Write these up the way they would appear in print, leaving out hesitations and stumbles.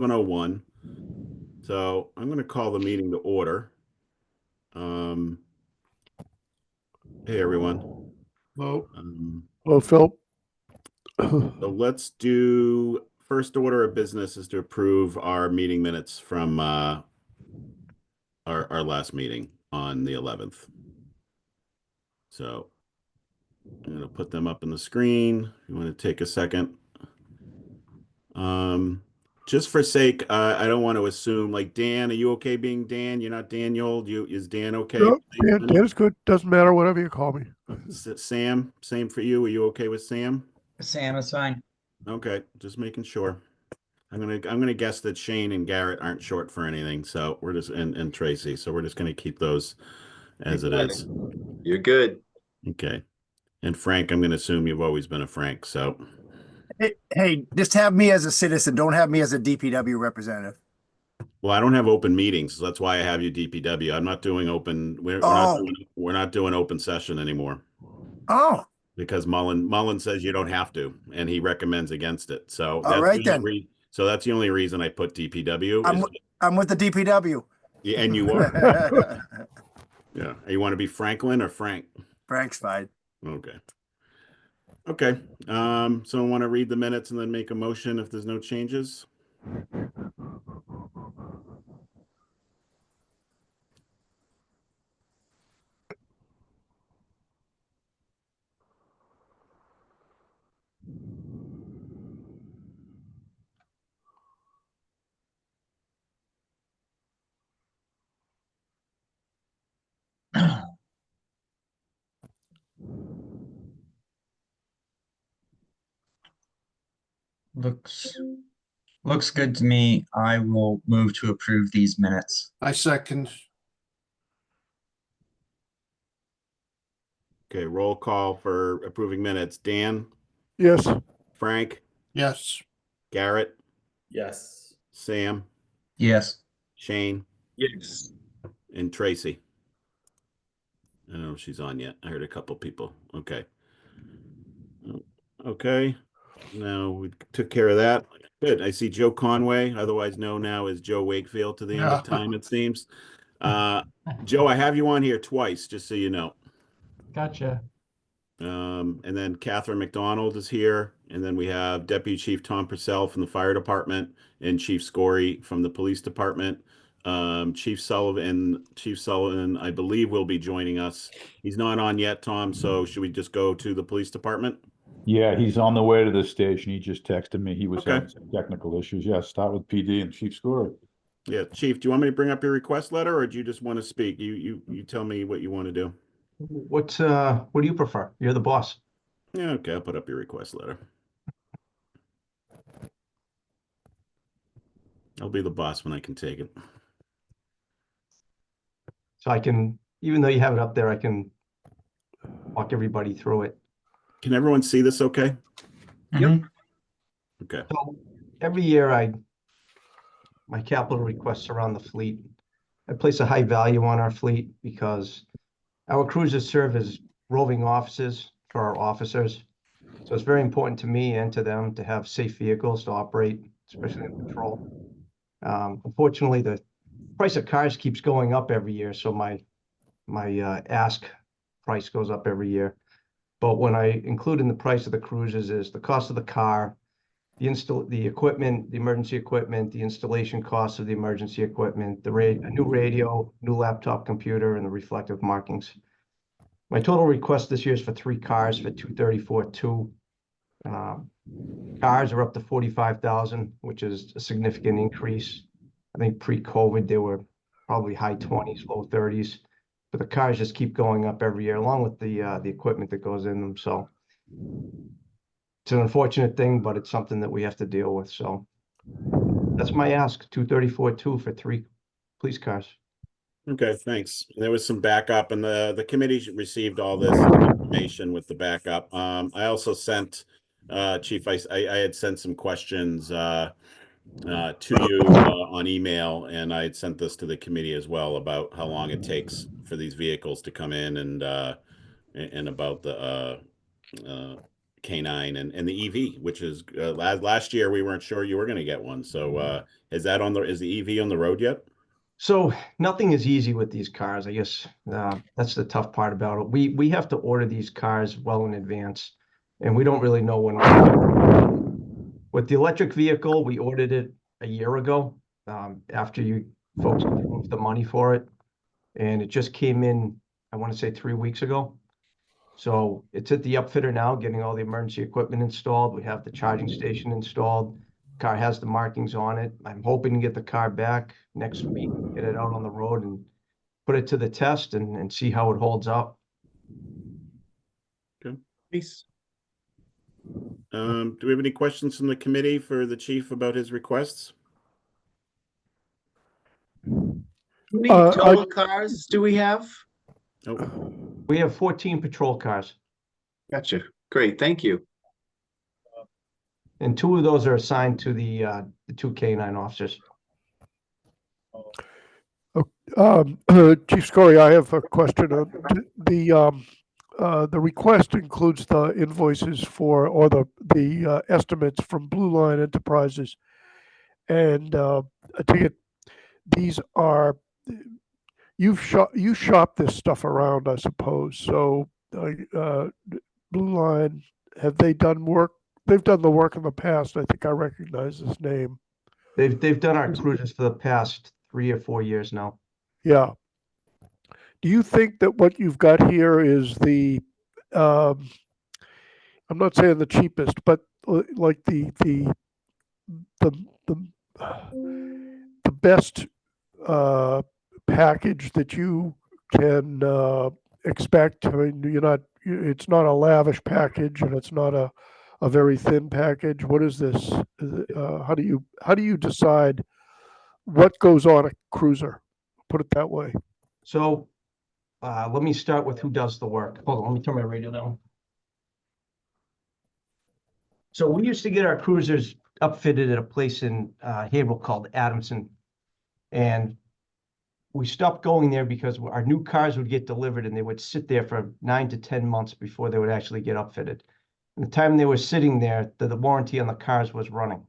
7:01. So I'm going to call the meeting to order. Hey, everyone. Hello. Um, Hello, Phil. so let's do first order of business is to approve our meeting minutes from our last meeting on the 11th. So I'm going to put them up on the screen. You want to take a second? Just for sake, I don't want to assume like Dan, are you okay being Dan? You're not Daniel. Is Dan okay? No, Dan is good. Doesn't matter, whatever you call me. Sam, same for you. Are you okay with Sam? Sam is fine. Okay, just making sure. I'm gonna guess that Shane and Garrett aren't short for anything, so we're just and Tracy, so we're just gonna keep those as it is. You're good. Okay. And Frank, I'm gonna assume you've always been a Frank, so Hey, just have me as a citizen. Don't have me as a DPW representative. well, I don't have open meetings, so that's why I have you DPW. I'm not doing open. Oh. We're not doing open session anymore Oh, because Mullen says you don't have to, and he recommends against it. So all right then. So that's the only reason I put DPW. I'm with the DPW. Yeah, and you are. Yeah. You want to be Franklin or Frank? Frank's fine. Okay. Okay. So I want to read the minutes and then make a motion if there's no changes. Looks good to me. I will move to approve these minutes. I second. Okay. Roll call for approving minutes. Dan, Yes. Frank, Yes. Garrett, Yes. Sam, Yes. Shane, Yes. and Tracy. I don't know if she's on yet. I heard a couple people. Okay. Okay. Now we took care of that. Good. I see Joe Conway, otherwise known now as Joe Wakefield to the end of time, it seems. Joe, I have you on here twice, just so you know. Gotcha. And then Catherine McDonald is here. And then we have Deputy Chief Tom Purcell from the fire department and Chief Scory from the police department. Chief Sullivan, I believe, will be joining us. He's not on yet, Tom. So should we just go to the police department? Yeah, he's on the way to the station. He just texted me. He was Okay. having some technical issues. Yeah, start with PD and Chief Scorer. Yeah, Chief, do you want me to bring up your request letter or do you just want to speak? You tell me what you want to do. What do you prefer? You're the boss. Yeah, okay, I'll put up your request letter. I'll be the boss when I can take it. So I can, even though you have it up there, I can walk everybody through it. Can everyone see this okay? Mhm. Okay. So every year my capital requests around the fleet. I place a high value on our fleet because our cruisers serve as roving offices for our officers. So it's very important to me and to them to have safe vehicles to operate, especially in patrol. Unfortunately, the price of cars keeps going up every year, so my ask price goes up every year. But when I include in the price of the cruisers is the cost of the car, the equipment, the emergency equipment, the installation costs of the emergency equipment, a new radio, new laptop computer, and the reflective markings. My total request this year is for 3 cars for 234,2. Cars are up to 45,000, which is a significant increase. I think pre-COVID they were probably high 20s, low 30s. But the cars just keep going up every year, along with the equipment that goes in them. So it's an unfortunate thing, but it's something that we have to deal with. So that's my ask: 234,2 for 3 police cars. Okay, thanks. There was some backup and the committee received all this information with the backup. I also sent Chief, I had sent some questions to you on email, and I had sent this to the committee as well about how long it takes for these vehicles to come in and about the K9 and the EV, which is last year we weren't sure you were going to get one. So is the EV on the road yet? So nothing is easy with these cars. I guess that's the tough part about it. We have to order these cars well in advance, and we don't really know when with the electric vehicle, we ordered it a year ago, after you folks approved the money for it. And it just came in, I want to say 3 weeks ago. So it's at the upfitter now, getting all the emergency equipment installed. We have the charging station installed. Car has the markings on it. I'm hoping to get the car back next week, get it out on the road and put it to the test and see how it holds up. Nice. Do we have any questions from the committee for the chief about his requests? How many I- total cars do we have? Oh, We have 14 patrol cars, Gotcha. Great, thank you. and 2 of those are assigned to the 2 K9 officers. Chief Scory, I have a question. The request includes the invoices for, or the estimates from Blue Line Enterprises. And I take it these are, you shop this stuff around, I suppose. So Blue Line, have they done work? They've done the work in the past. I think I recognize this name. They've done our cruisers for the past 3 or 4 years now. Yeah. Do you think that what you've got here is I'm not saying the cheapest, but like the best package that you can expect? I mean, it's not a lavish package, and it's not a very thin package. What is this? How do you decide what goes on a cruiser? Put it that way. So let me start with who does the work. Hold on, let me turn my radio down. So we used to get our cruisers upfitted at a place in Haverhill called Adamson. And we stopped going there because our new cars would get delivered and they would sit there for 9 to 10 months before they would actually get upfitted. And the time they were sitting there, the warranty on the cars was running.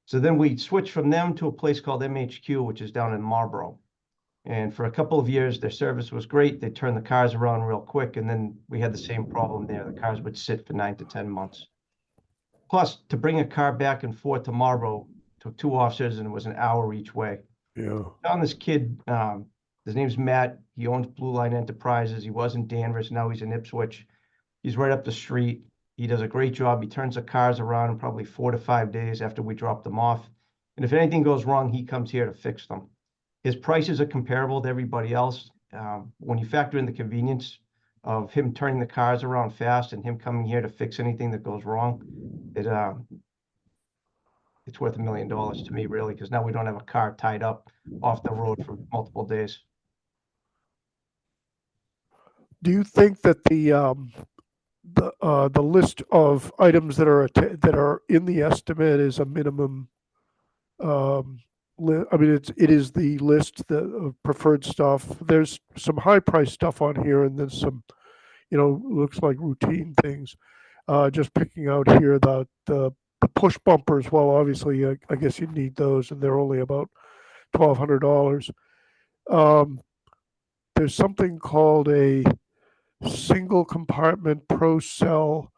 So then we switched from them to a place called MHQ, which is down in Marlboro. And for a couple of years, their service was great. They turned the cars around real quick. And then we had the same problem there. The cars would sit for 9 to 10 months. Plus, to bring a car back and forth to Marlboro took 2 officers, and it was an hour each way. Yeah. Found this kid, his name's Matt. He owns Blue Line Enterprises. He was in Danvers. Now he's in Ipswich. He's right up the street. He does a great job. He turns the cars around in probably 4 to 5 days after we drop them off. And if anything goes wrong, he comes here to fix them. His prices are comparable to everybody else. When you factor in the convenience of him turning the cars around fast and him coming here to fix anything that goes wrong, it's worth $1 million to me, really, because now we don't have a car tied up off the road for multiple days. Do you think that the list of items that are in the estimate is a minimum? I mean, it is the list of preferred stuff. There's some high price stuff on here, and then some, looks like routine things. Just picking out here the push bumpers. Well, obviously, I guess you need those, and they're only about $1,200. There's something called a single compartment pro cell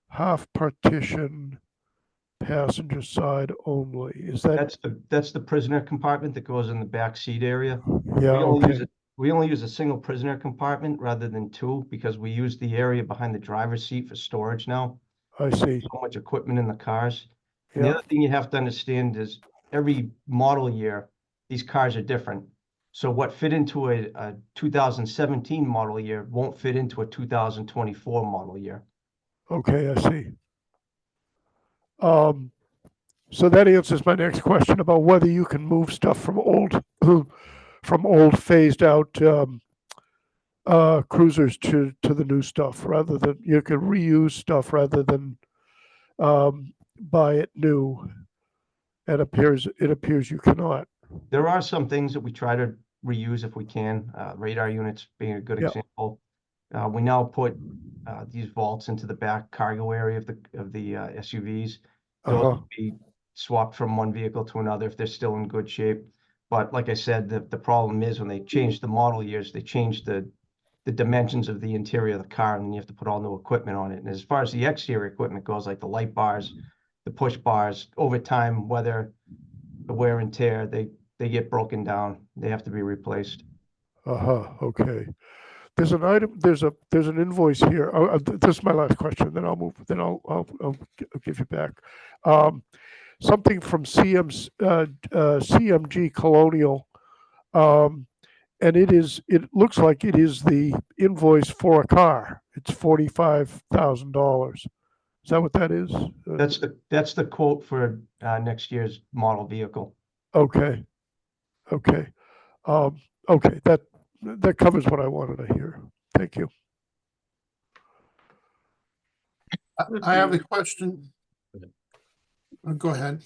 half partition passenger side only. Is that? That's the prisoner compartment that goes in the back seat area. Yeah. We only use a single prisoner compartment rather than 2 because we use the area behind the driver's seat for storage now. I see. So much equipment in the cars. And the Yeah. other thing you have to understand is every model year, these cars are different. So what fit into a 2017 model year won't fit into a 2024 model year. Okay, I see. So that answers my next question about whether you can move stuff from old phased out cruisers to the new stuff, rather than you could reuse stuff rather than buy it new. It appears you cannot. There are some things that we try to reuse if we can. Radar units being a good Yeah. example. We now put these vaults into the back cargo area of the SUVs. Those Uh-huh. will be swapped from one vehicle to another if they're still in good shape. But like I said, the problem is when they changed the model years, they changed the dimensions of the interior of the car, and then you have to put all new equipment on it. And as far as the exterior equipment goes, like the light bars, the push bars, over time, whether the wear and tear, they get broken down. They have to be replaced. Uh-huh, okay. There's an item, there's an invoice here. This is my last question, then I'll move, then I'll give you back. Something from CMG Colonial, and it looks like it is the invoice for a car. It's $45,000. Is that what that is? That's the quote for next year's model vehicle. Okay, okay. Okay, that covers what I wanted to hear. Thank you. I have a question. Go ahead.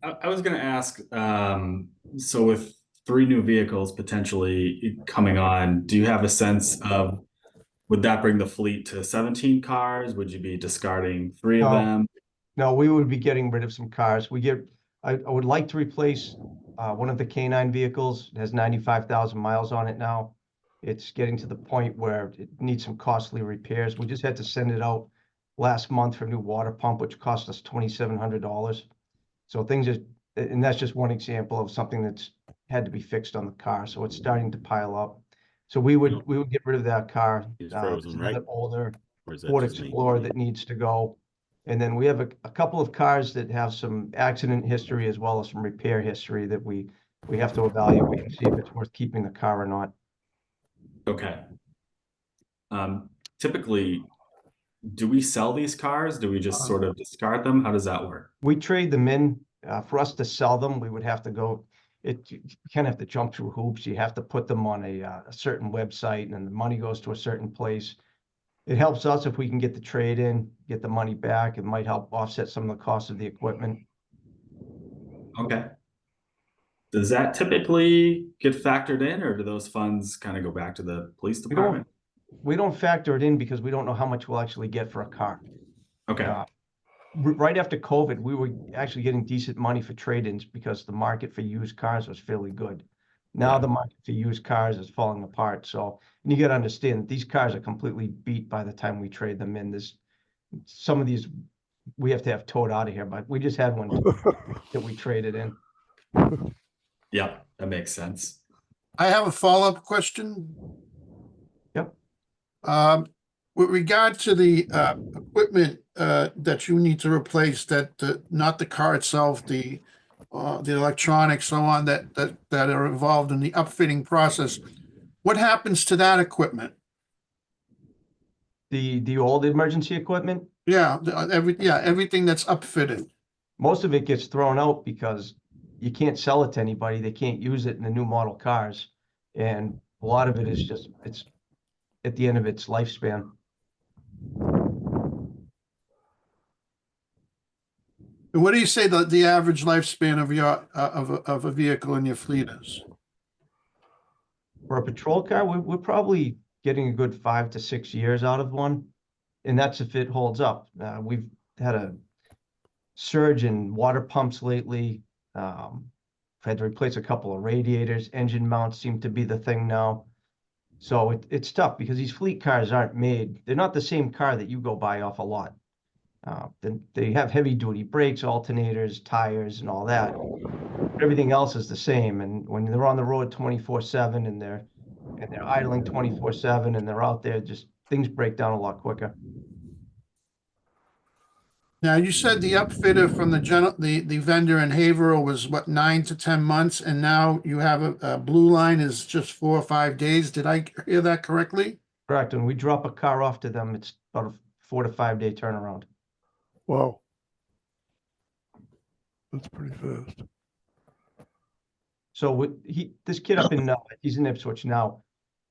I was going to ask, so with 3 new vehicles potentially coming on, do you have a sense of, would that bring the fleet to 17 cars? Would you be discarding 3 of No. them? No, we would be getting rid of some cars. I would like to replace one of the K9 vehicles. It has 95,000 miles on it now. It's getting to the point where it needs some costly repairs. We just had to send it out last month for a new water pump, which cost us $2,700. So and that's just one example of something that's had to be fixed on the car. So it's starting to pile up. So we would get rid of that car. He's frozen, It's right? another older Or is that Ford just me? Explorer that needs to go. And then we have a couple of cars that have some accident history as well as some repair history that we have to evaluate and see if it's worth keeping the car or not. Okay. Typically, do we sell these cars? Do we just sort of discard them? How does that work? We trade them in. For us to sell them, we would have to go, you kind of have to jump through hoops. You have to put them on a certain website, and then the money goes to a certain place. It helps us if we can get the trade in, get the money back. It might help offset some of the cost of the equipment. Okay. Does that typically get factored in, or do those funds kind of go back to the police department? We don't factor it in because we don't know how much we'll actually get for a car. Okay. Right after COVID, we were actually getting decent money for trade-ins because the market for used cars was fairly good. Now the market for used cars is falling apart. So you got to understand that these cars are completely beat by the time we trade them in. There's some of these we have to have towed out of here, but we just had one that we traded in. Yeah, that makes sense. I have a follow-up question. Yep. With regard to the equipment that you need to replace, not the car itself, the electronics, so on, that are involved in the upfitting process, what happens to that equipment? The old emergency equipment, Yeah, everything that's upfitted. most of it gets thrown out because you can't sell it to anybody. They can't use it in the new model cars. And a lot of it is just, it's at the end of its lifespan. And what do you say the average lifespan of your of a vehicle in your fleet is? For a patrol car, we're probably getting a good 5 to 6 years out of one. And that's if it holds up. We've had a surge in water pumps lately. Had to replace a couple of radiators. Engine mounts seem to be the thing now. So it's tough because these fleet cars aren't made. They're not the same car that you go buy off a lot. They have heavy duty brakes, alternators, tires, and all that. Everything else is the same. And when they're on the road 24/7 and they're idling 24/7 and they're out there, just things break down a lot quicker. Now, you said the upfitter from the vendor in Haverhill was what, 9 to 10 months, and now you have a Blue Line is just 4 or 5 days. Did I hear that correctly? Correct. When we drop a car off to them, it's about a 4 to 5 day turnaround. Wow. That's pretty fast. So this kid up in he's in Ipswich now.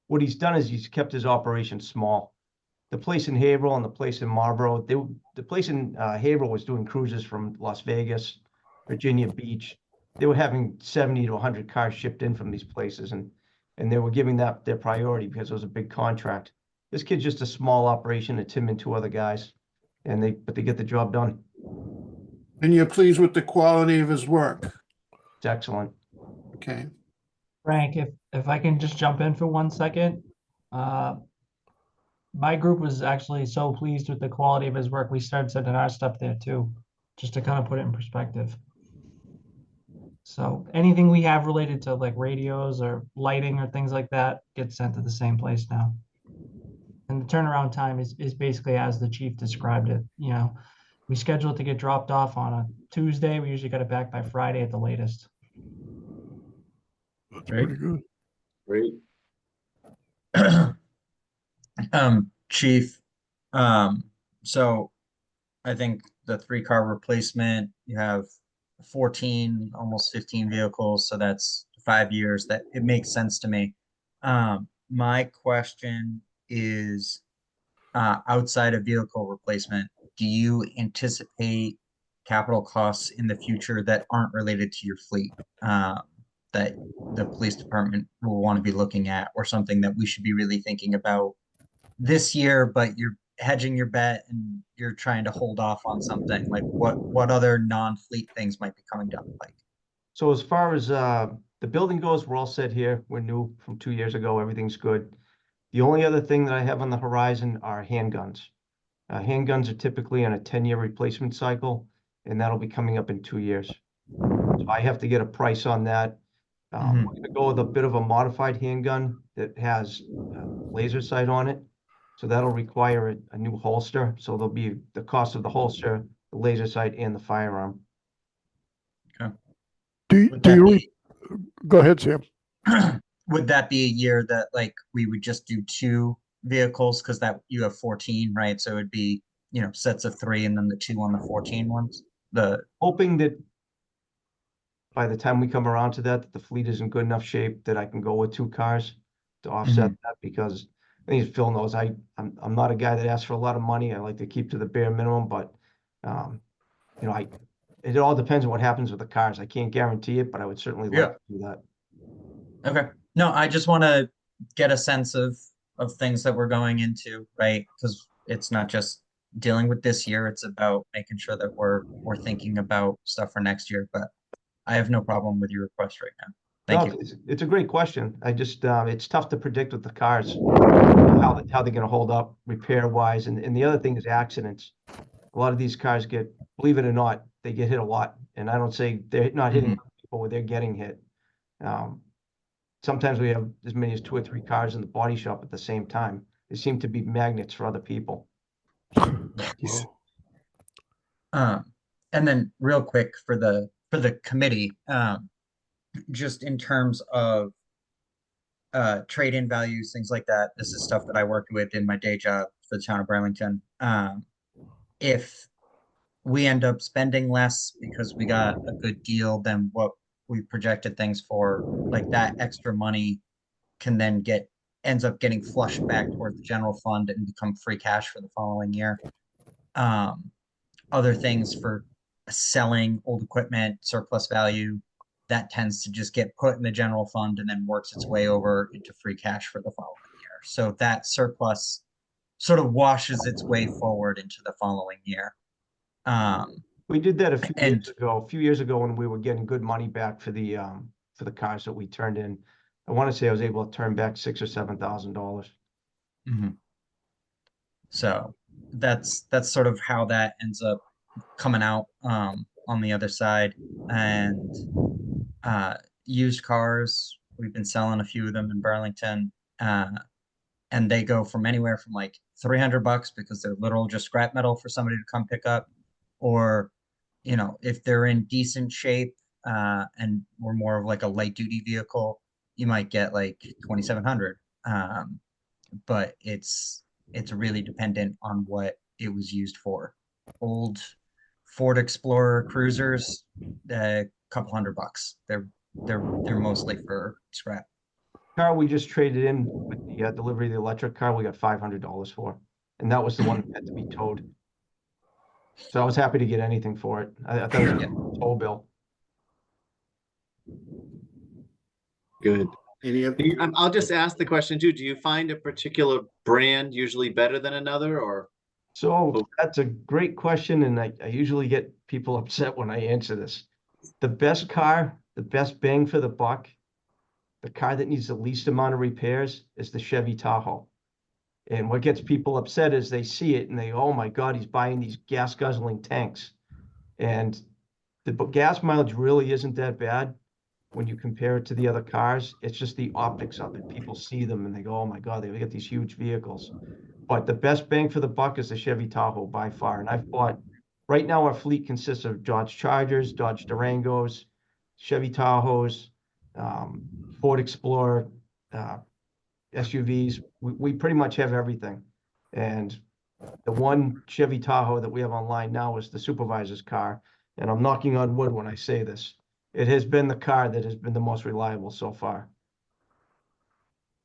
What he's done is he's kept his operation small. The place in Haverhill and the place in Marlboro, the place in Haverhill was doing cruises from Las Vegas, Virginia Beach. They were having 70 to 100 cars shipped in from these places, and and they were giving that their priority because it was a big contract. This kid's just a small operation, it's him and two other guys, and they get the job done. And you're pleased with the quality of his work? It's excellent. Okay. Frank, if I can just jump in for 1 second. My group was actually so pleased with the quality of his work, we started sending our stuff there too, just to kind of put it in perspective. So anything we have related to like radios or lighting or things like that gets sent to the same place now. And the turnaround time is basically as the chief described it. You know, we schedule it to get dropped off on a Tuesday. We usually got it back by Friday at the latest. That's Great. pretty good. Great. Chief, so I think the 3-car replacement, you have 14, almost 15 vehicles, so that's 5 years. That it makes sense to me. My question is, outside of vehicle replacement, do you anticipate capital costs in the future that aren't related to your fleet, that the police department will want to be looking at, or something that we should be really thinking about this year, but you're hedging your bet and you're trying to hold off on something? Like what other non-fleet things might be coming down the pike? So as far as the building goes, we're all set here. We're new from 2 years ago. Everything's good. The only other thing that I have on the horizon are handguns. Handguns are typically on a 10-year replacement cycle, and that'll be coming up in 2 years. So I have to get a price on that. We're gonna go with a bit of a modified handgun that has laser sight on it. So that'll require a new holster. So there'll be the cost of the holster, the laser sight, and the firearm. Do Would do that you, be, go ahead, Sam. would that be a year that like we would just do 2 vehicles, because that you have 14, right? So it'd be, sets of 3 and then the 2 on the 14 ones. Hoping that by the time we come around to that the fleet is in good enough shape that I can go with 2 cars to offset that, because I think Phil knows I'm not a guy that asks for a lot of money. I like to keep to the bare minimum, but it all depends on what happens with the cars. I can't guarantee it, but I would certainly like to do that. Okay. No, I just want to get a sense of things that we're going into, right? Because it's not just dealing with this year, it's about making sure that we're thinking about stuff for next year. But I have no problem with your request right now. Thank you. It's a great question. I just it's tough to predict with the cars how they're going to hold up repair wise, and the other thing is accidents. A lot of these cars get, believe it or not, they get hit a lot, and I don't say they're not hitting people, where they're getting hit. Sometimes we have as many as 2 or 3 cars in the body shop at the same time. They seem to be magnets for other people. Well, And then real quick for the committee, just in terms of trade-in values, things like that. This is stuff that I worked with in my day job for the town of Burlington. If we end up spending less because we got a good deal than what we projected things for, like that extra money can then ends up getting flushed back toward the general fund and become free cash for the following year. Other things for selling old equipment, surplus value, that tends to just get put in the general fund and then works its way over into free cash for the following year. So that surplus sort of washes its way forward into the following year. We did that a few years ago when we were getting good money back for the cars that we turned in. I want to say I was able to turn back $6,000 or $7,000. So that's sort of how that ends up coming out on the other side. And used cars, we've been selling a few of them in Burlington, and they go from anywhere from like $300 because they're literal just scrap metal for somebody to come pick up, or if they're in decent shape and we're more of like a light duty vehicle, you might get like 2,700. But it's really dependent on what it was used for. Old Ford Explorer Cruisers, a couple $100. They're mostly for scrap. Car we just traded in with the delivery of the electric car, we got $500 for, and that was the one that had to be towed. So I was happy to get anything for it. I thought it was a tow bill. Good. Any other? I'll just ask the question too. Do you find a particular brand usually better than another, or? So that's a great question, and I usually get people upset when I answer this. The best car, the best bang for the buck, the car that needs the least amount of repairs is the Chevy Tahoe. And what gets people upset is they see it and they, oh my God, he's buying these gas guzzling tanks. And the gas mileage really isn't that bad when you compare it to the other cars. It's just the optics of it. People see them and they go, oh my God, they get these huge vehicles. But the best bang for the buck is the Chevy Tahoe by far. And I've bought, right now our fleet consists of Dodge Chargers, Dodge Durangos, Chevy Tahoes, Ford Explorer, SUVs. We pretty much have everything. And the one Chevy Tahoe that we have online now is the supervisor's car. And I'm knocking on wood when I say this. It has been the car that has been the most reliable so far.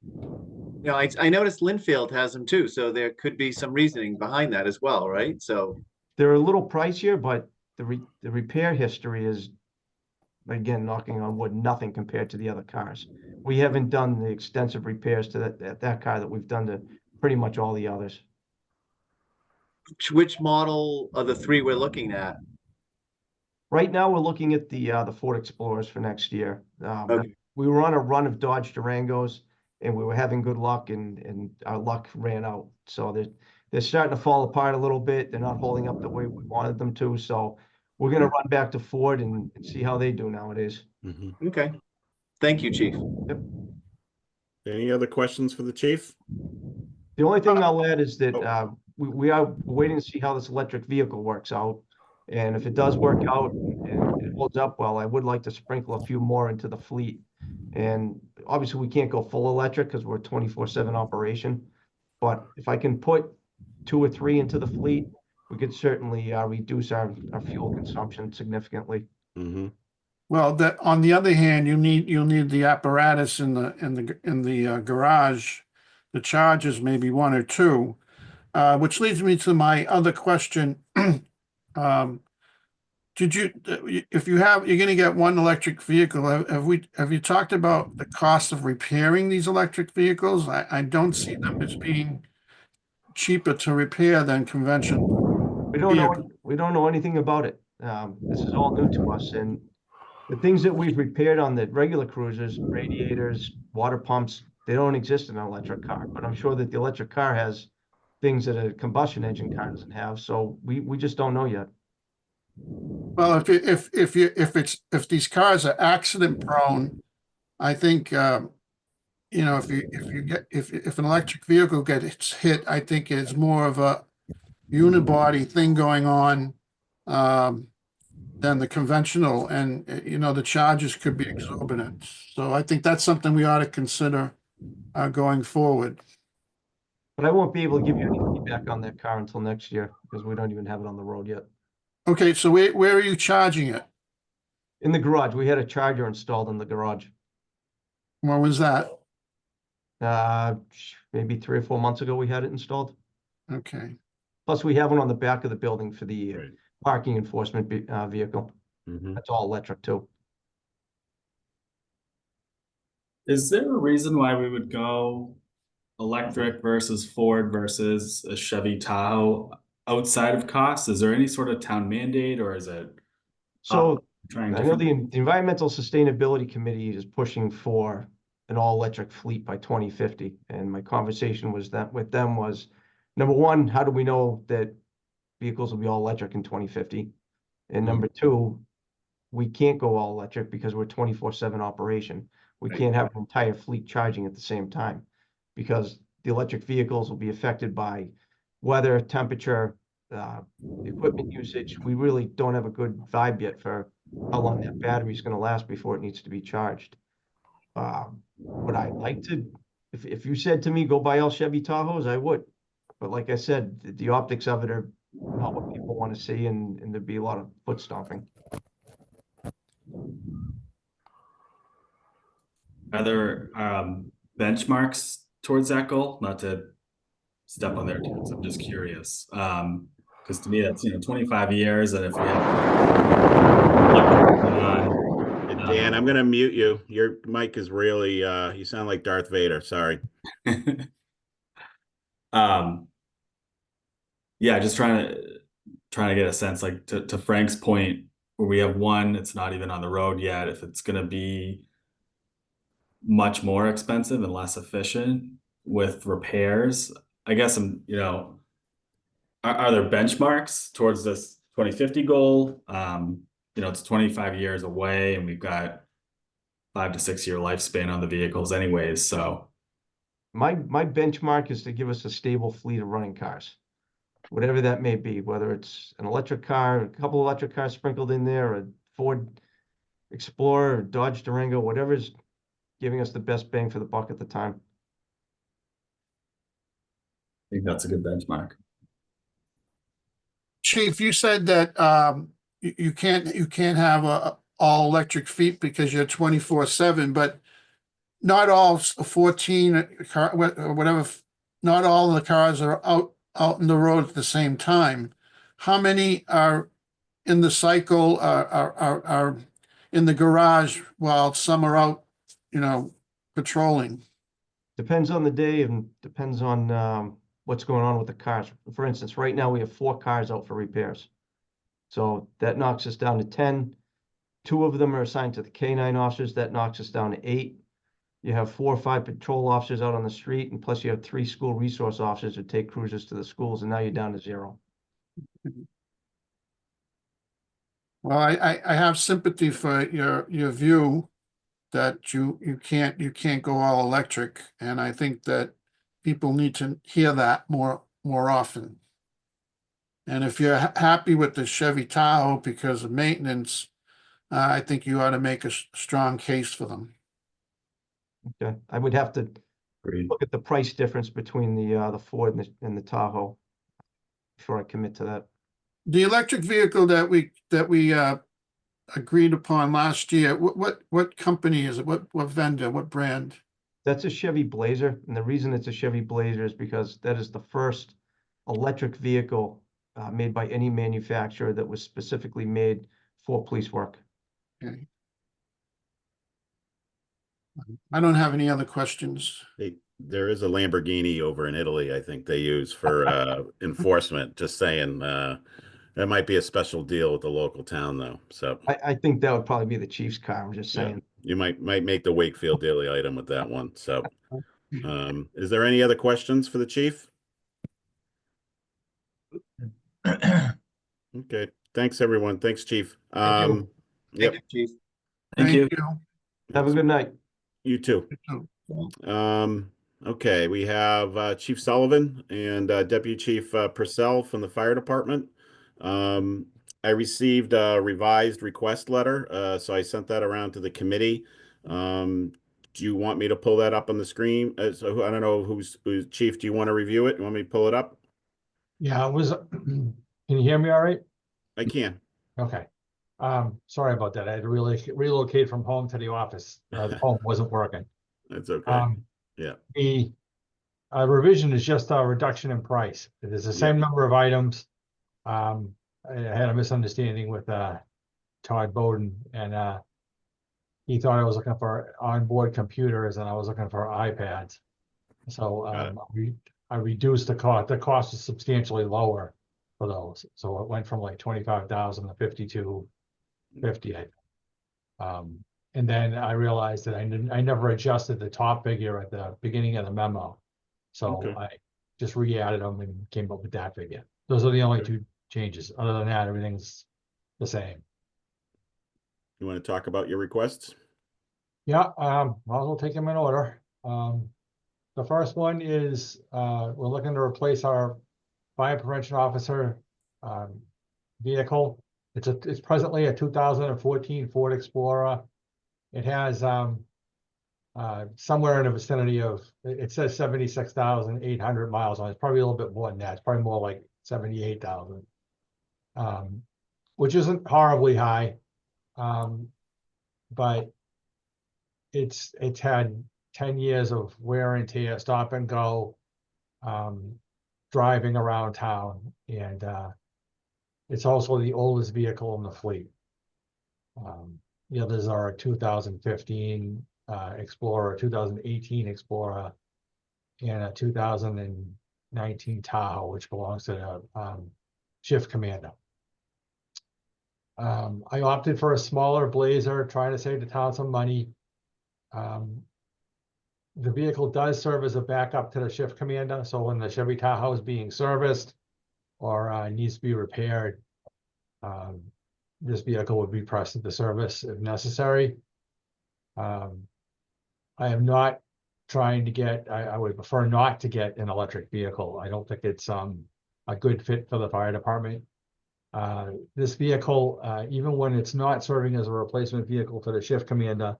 You know, I noticed Linfield has them too, so there could be some reasoning behind that as well, right? So They're a little pricier, but the repair history is, again, knocking on wood, nothing compared to the other cars. We haven't done the extensive repairs to that car that we've done to pretty much all the others. which model of the three we're looking at? Right now, we're looking at the Ford Explorers for next year. Okay. We were on a run of Dodge Durangos, and we were having good luck, and our luck ran out. So they're starting to fall apart a little bit. They're not holding up the way we wanted them to. So we're going to run back to Ford and see how they do nowadays. Mhm. Okay. Thank you, Chief. Any other questions for the chief? The only thing I'll add is that we are waiting to see how this electric vehicle works out. And if it does work out and it holds up well, I would like to sprinkle a few more into the fleet. And obviously we can't go full electric because we're a 24/7 operation. But if I can put 2 or 3 into the fleet, we could certainly reduce our fuel consumption significantly. Mm-hmm. Well, that, on the other hand, you'll need the apparatus in the garage, the chargers, maybe 1 or 2. Which leads me to my other question. If you're going to get one electric vehicle, have you talked about the cost of repairing these electric vehicles? I don't see them as being cheaper to repair than conventional. We don't know anything about it. This is all new to us, and the things that we've repaired on the regular cruisers, radiators, water pumps, they don't exist in an electric car. But I'm sure that the electric car has things that a combustion engine car doesn't have. So we just don't know yet. Well, if these cars are accident prone, I think if an electric vehicle gets hit, I think it's more of a unibody thing going on than the conventional, and the charges could be exorbitant. So I think that's something we ought to consider going forward. But I won't be able to give you any feedback on that car until next year because we don't even have it on the road yet. Okay, so where are you charging it? In the garage, we had a charger installed in the garage. When was that? Maybe 3 or 4 months ago, we had it installed. Okay. Plus, we have one on the back of the building for the Right. parking enforcement vehicle. Mm-hmm. That's all electric too. Is there a reason why we would go electric versus Ford versus a Chevy Tahoe outside of cost? Is there any sort of town mandate, or is it So trying I know different? the Environmental Sustainability Committee is pushing for an all-electric fleet by 2050. And my conversation with them was, number one, how do we know that vehicles will be all electric in 2050? And number two, we can't go all electric because we're a 24/7 operation. We can't have an entire fleet charging at the same time because the electric vehicles will be affected by weather, temperature, equipment usage. We really don't have a good vibe yet for how long that battery is going to last before it needs to be charged. Would I like to, if you said to me, go buy all Chevy Tahoes, I would. But like I said, the optics of it are not what people want to see, and there'd be a lot of foot stomping. Are there benchmarks towards that goal? Not to step on their toes, I'm just curious. Because to me, that's 25 years, and if we have Dan, I'm gonna mute you. Your mic is really, you sound like Darth Vader. Sorry. Um, yeah, just trying to get a sense, like to Frank's point, where we have one, it's not even on the road yet. If it's gonna be much more expensive and less efficient with repairs, I guess are there benchmarks towards this 2050 goal? It's 25 years away, and we've got 5 to 6 year lifespan on the vehicles anyways. So My benchmark is to give us a stable fleet of running cars, whatever that may be, whether it's an electric car, a couple electric cars sprinkled in there, a Ford Explorer, or Dodge Durango, whatever's giving us the best bang for the buck at the time. I think that's a good benchmark. Chief, you said that you can't have a all electric fleet because you're 24/7, but not all 14 car or whatever, not all the cars are out in the road at the same time. How many are in the cycle are in the garage while some are out, patrolling? Depends on the day and depends on what's going on with the cars. For instance, right now we have 4 cars out for repairs. So that knocks us down to 10. 2 of them are assigned to the K9 officers. That knocks us down to 8. You have 4 or 5 patrol officers out on the street, and plus you have 3 school resource officers who take cruisers to the schools, and now you're down to 0. Well, I have sympathy for your view that you can't go all electric, and I think that people need to hear that more often. And if you're happy with the Chevy Tahoe because of maintenance, I think you ought to make a strong case for them. Okay, I would have to Agreed. look at the price difference between the Ford and the Tahoe before I commit to that. The electric vehicle that we agreed upon last year, what company is it? What vendor? What brand? That's a Chevy Blazer, and the reason it's a Chevy Blazer is because that is the first electric vehicle made by any manufacturer that was specifically made for police work. Okay. I don't have any other questions. There is a Lamborghini over in Italy, I think they use for enforcement. Just saying, that might be a special deal with the local town though. So I think that would probably be the chief's car. I'm just yeah, saying. you might make the Wakefield daily item with that one. So is there any other questions for the chief? Okay. Thanks everyone. Thanks, Chief. Thank you. Yep. Thank you, Chief. Thank you. Have a good night. You too. Okay, we have Chief Sullivan and Deputy Chief Purcell from the fire department. I received a revised request letter, so I sent that around to the committee. Do you want me to pull that up on the screen? So I don't know who's Chief. Do you want to review it? You want me to pull it up? Yeah, it was, can you hear me all right? I can. Okay. Sorry about that. I had to really relocate from home to the office. The home wasn't working. That's okay. Yeah. The revision is just a reduction in price. It is the same number of items. I had a misunderstanding with Todd Bowden, and he thought I was looking for onboard computers and I was looking for iPads. So I reduced the cost. The cost is substantially lower for those. So it went from like 25,000 to 5250. And then I realized that I never adjusted the top figure at the beginning of the memo. So Okay. I just re-added them and came up with that figure. Those are the only 2 changes. Other than that, everything's the same. You want to talk about your requests? Yeah, might as well take them in order. The first one is we're looking to replace our fire prevention officer vehicle. It's presently a 2014 Ford Explorer. It has somewhere in the vicinity of, it says 76,800 miles on it. It's probably a little bit more than that. It's probably more like 78,000, which isn't horribly high, but it's had 10 years of wear and tear, stop and go, driving around town, and it's also the oldest vehicle in the fleet. The others are a 2015 Explorer, a 2018 Explorer, and a 2019 Tahoe, which belongs to the Shift Commander. I opted for a smaller Blazer, trying to save the town some money. The vehicle does serve as a backup to the Shift Commander, so when the Chevy Tahoe is being serviced or needs to be repaired, this vehicle would be pressed into service if necessary. I am not trying to get, I would prefer not to get an electric vehicle. I don't think it's a good fit for the fire department. This vehicle, even when it's not serving as a replacement vehicle for the Shift Commander,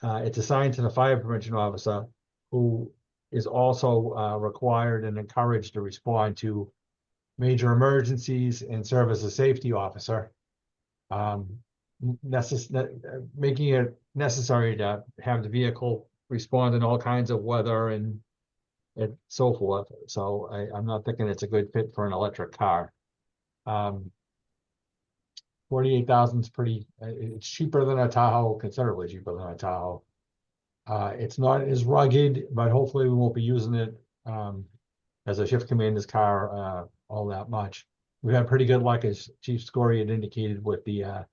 it's assigned to the fire prevention officer, who is also required and encouraged to respond to major emergencies and serve as a safety officer. Making it necessary to have the vehicle respond in all kinds of weather and so forth. So I'm not thinking it's a good fit for an electric car. 48,000 is pretty, it's cheaper than a Tahoe, considerably cheaper than a Tahoe. It's not as rugged, but hopefully we won't be using it as a Shift Commander's car all that much. We've had pretty good luck, as Chief Scory had indicated, with the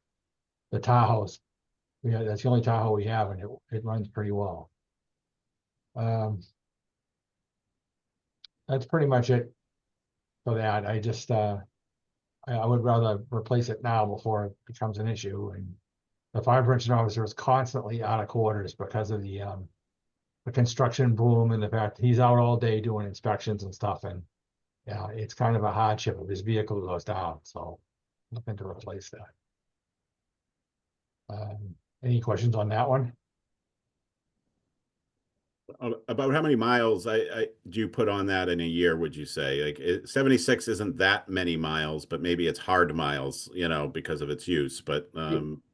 Tahoes. That's the only Tahoe we have, and it runs pretty well. That's pretty much it for that. I just I would rather replace it now before it becomes an issue. And the fire prevention officer is constantly out of quarters because of the construction boom and the fact he's out all day doing inspections and stuff. And yeah, it's kind of a hardship if his vehicle goes down. So looking to replace that. Any questions on that one? About how many miles I do you put on that in a year, would you say? Like 76 isn't that many miles, but maybe it's hard miles, you know, because of its use. But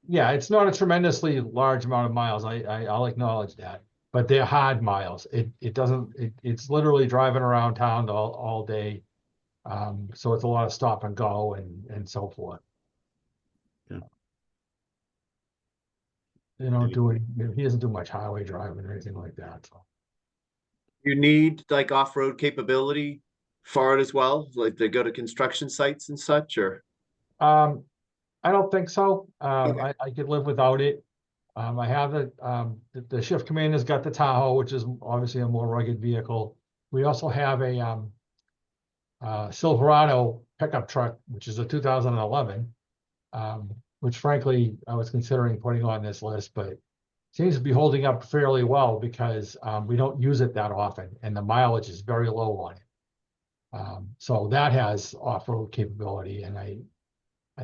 yeah, it's not a tremendously large amount of miles. I'll acknowledge that, but they're hard miles. It's literally driving around town all day. So it's a lot of stop and go and so forth. Yeah. They don't do it. He doesn't do much highway driving or anything like that. So. You need like off-road capability for it as well, like they go to construction sites and such, or? I don't think so. Okay. I could live without it. I have the Shift Commander's got the Tahoe, which is obviously a more rugged vehicle. We also have a Silverado pickup truck, which is a 2011, which frankly I was considering putting on this list, but seems to be holding up fairly well because we don't use it that often, and the mileage is very low on it. So that has off-road capability, and I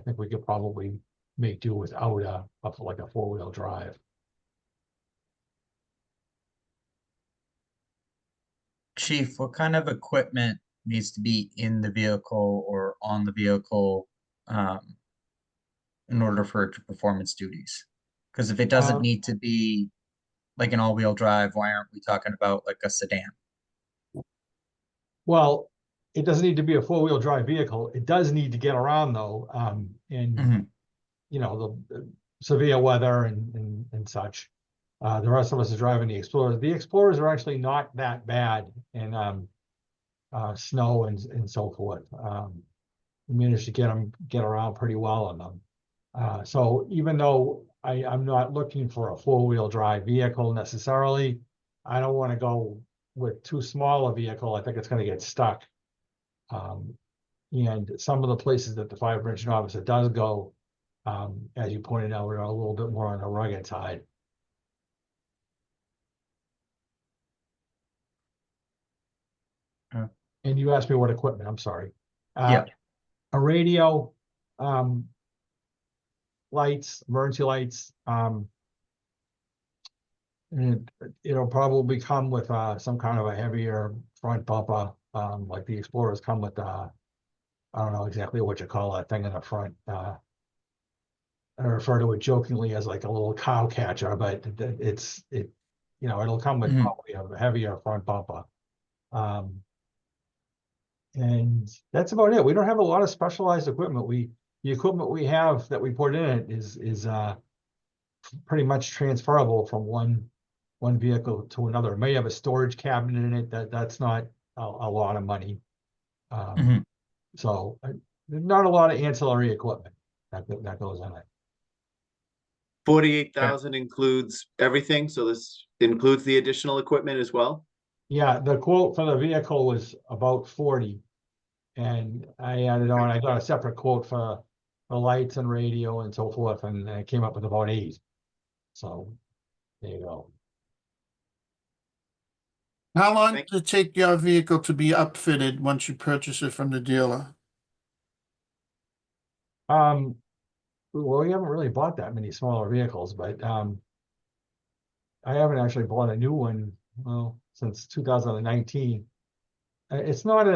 think we could probably make do without like a four-wheel drive. Chief, what kind of equipment needs to be in the vehicle or on the vehicle in order for it to perform its duties? Because if it doesn't need to be like an all-wheel drive, why aren't we talking about like a sedan? Well, it doesn't need to be a four-wheel drive vehicle. It does need to get around though, you know, the severe weather and such. The rest of us are driving the Explorers. The Explorers are actually not that bad in snow and so forth. We managed to get around pretty well on them. So even though I'm not looking for a four-wheel drive vehicle necessarily, I don't want to go with too small a vehicle. I think it's going to get stuck. And some of the places that the fire prevention officer does go, as you pointed out, are a little bit more on the rugged side. And you asked me what equipment, I'm sorry. Yeah. A radio, lights, emergency lights, and it'll probably come with some kind of a heavier front bumper, like the Explorers come with I don't know exactly what you call that thing in the front. I refer to it jokingly as like a little cow catcher, but you know, it'll come with probably a heavier front bumper. And that's about it. We don't have a lot of specialized equipment. The equipment we have that we put in it is pretty much transferable from one vehicle to another. It may have a storage cabinet in it, that's not a lot of money. Mhm. So not a lot of ancillary equipment that goes in it. 48,000 includes everything, so this includes the additional equipment as well? Yeah, the quote for the vehicle was about 40. And I added on, I got a separate quote for the lights and radio and so forth, and I came up with about 8. So there you go. How long Thank- does it take your vehicle to be upfitted once you purchase it from the dealer? Well, we haven't really bought that many smaller vehicles, but I haven't actually bought a new one, well, since 2019. It's not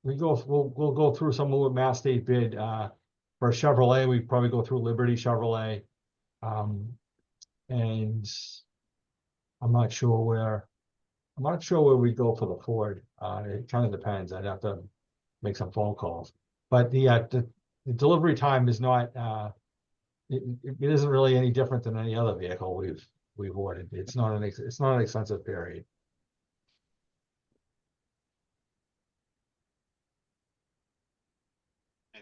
we'll go through some of the Mass State bid, for Chevrolet, we probably go through Liberty Chevrolet. And I'm not sure where we go for the Ford. It kind of depends. I'd have to make some phone calls. But the delivery time is not, it isn't really any different than any other vehicle we've ordered. It's not an expensive period.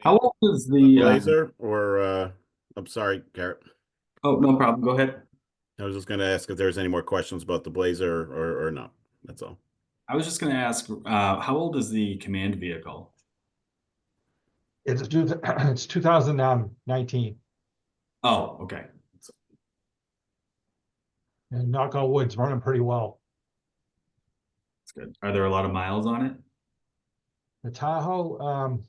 How old is The the, Blazer or, I'm sorry, Garrett. oh, no problem. Go ahead. I was just gonna ask if there's any more questions about the Blazer or no. That's all. I was just going to ask, how old is the command vehicle? It's 2019, Oh, okay. and knock on wood, it's running pretty well. That's good. Are there a lot of miles on it? The Tahoe,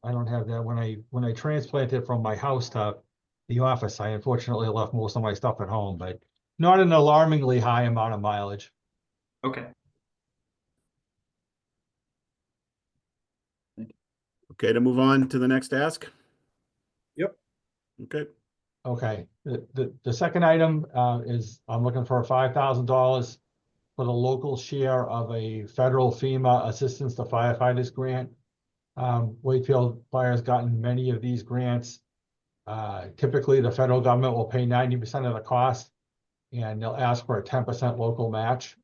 I don't have that. When I transplanted from my house to the office, I unfortunately left most of my stuff at home, but not an alarmingly high amount of mileage. Okay. Okay, to move on to the next ask? Yep. Okay. Okay, the second item is I'm looking for $5,000 for the local share of a federal FEMA Assistance to Firefighters grant. Wakefield Fire has gotten many of these grants. Typically, the federal government will pay 90% of the cost, and they'll ask for a 10% local match.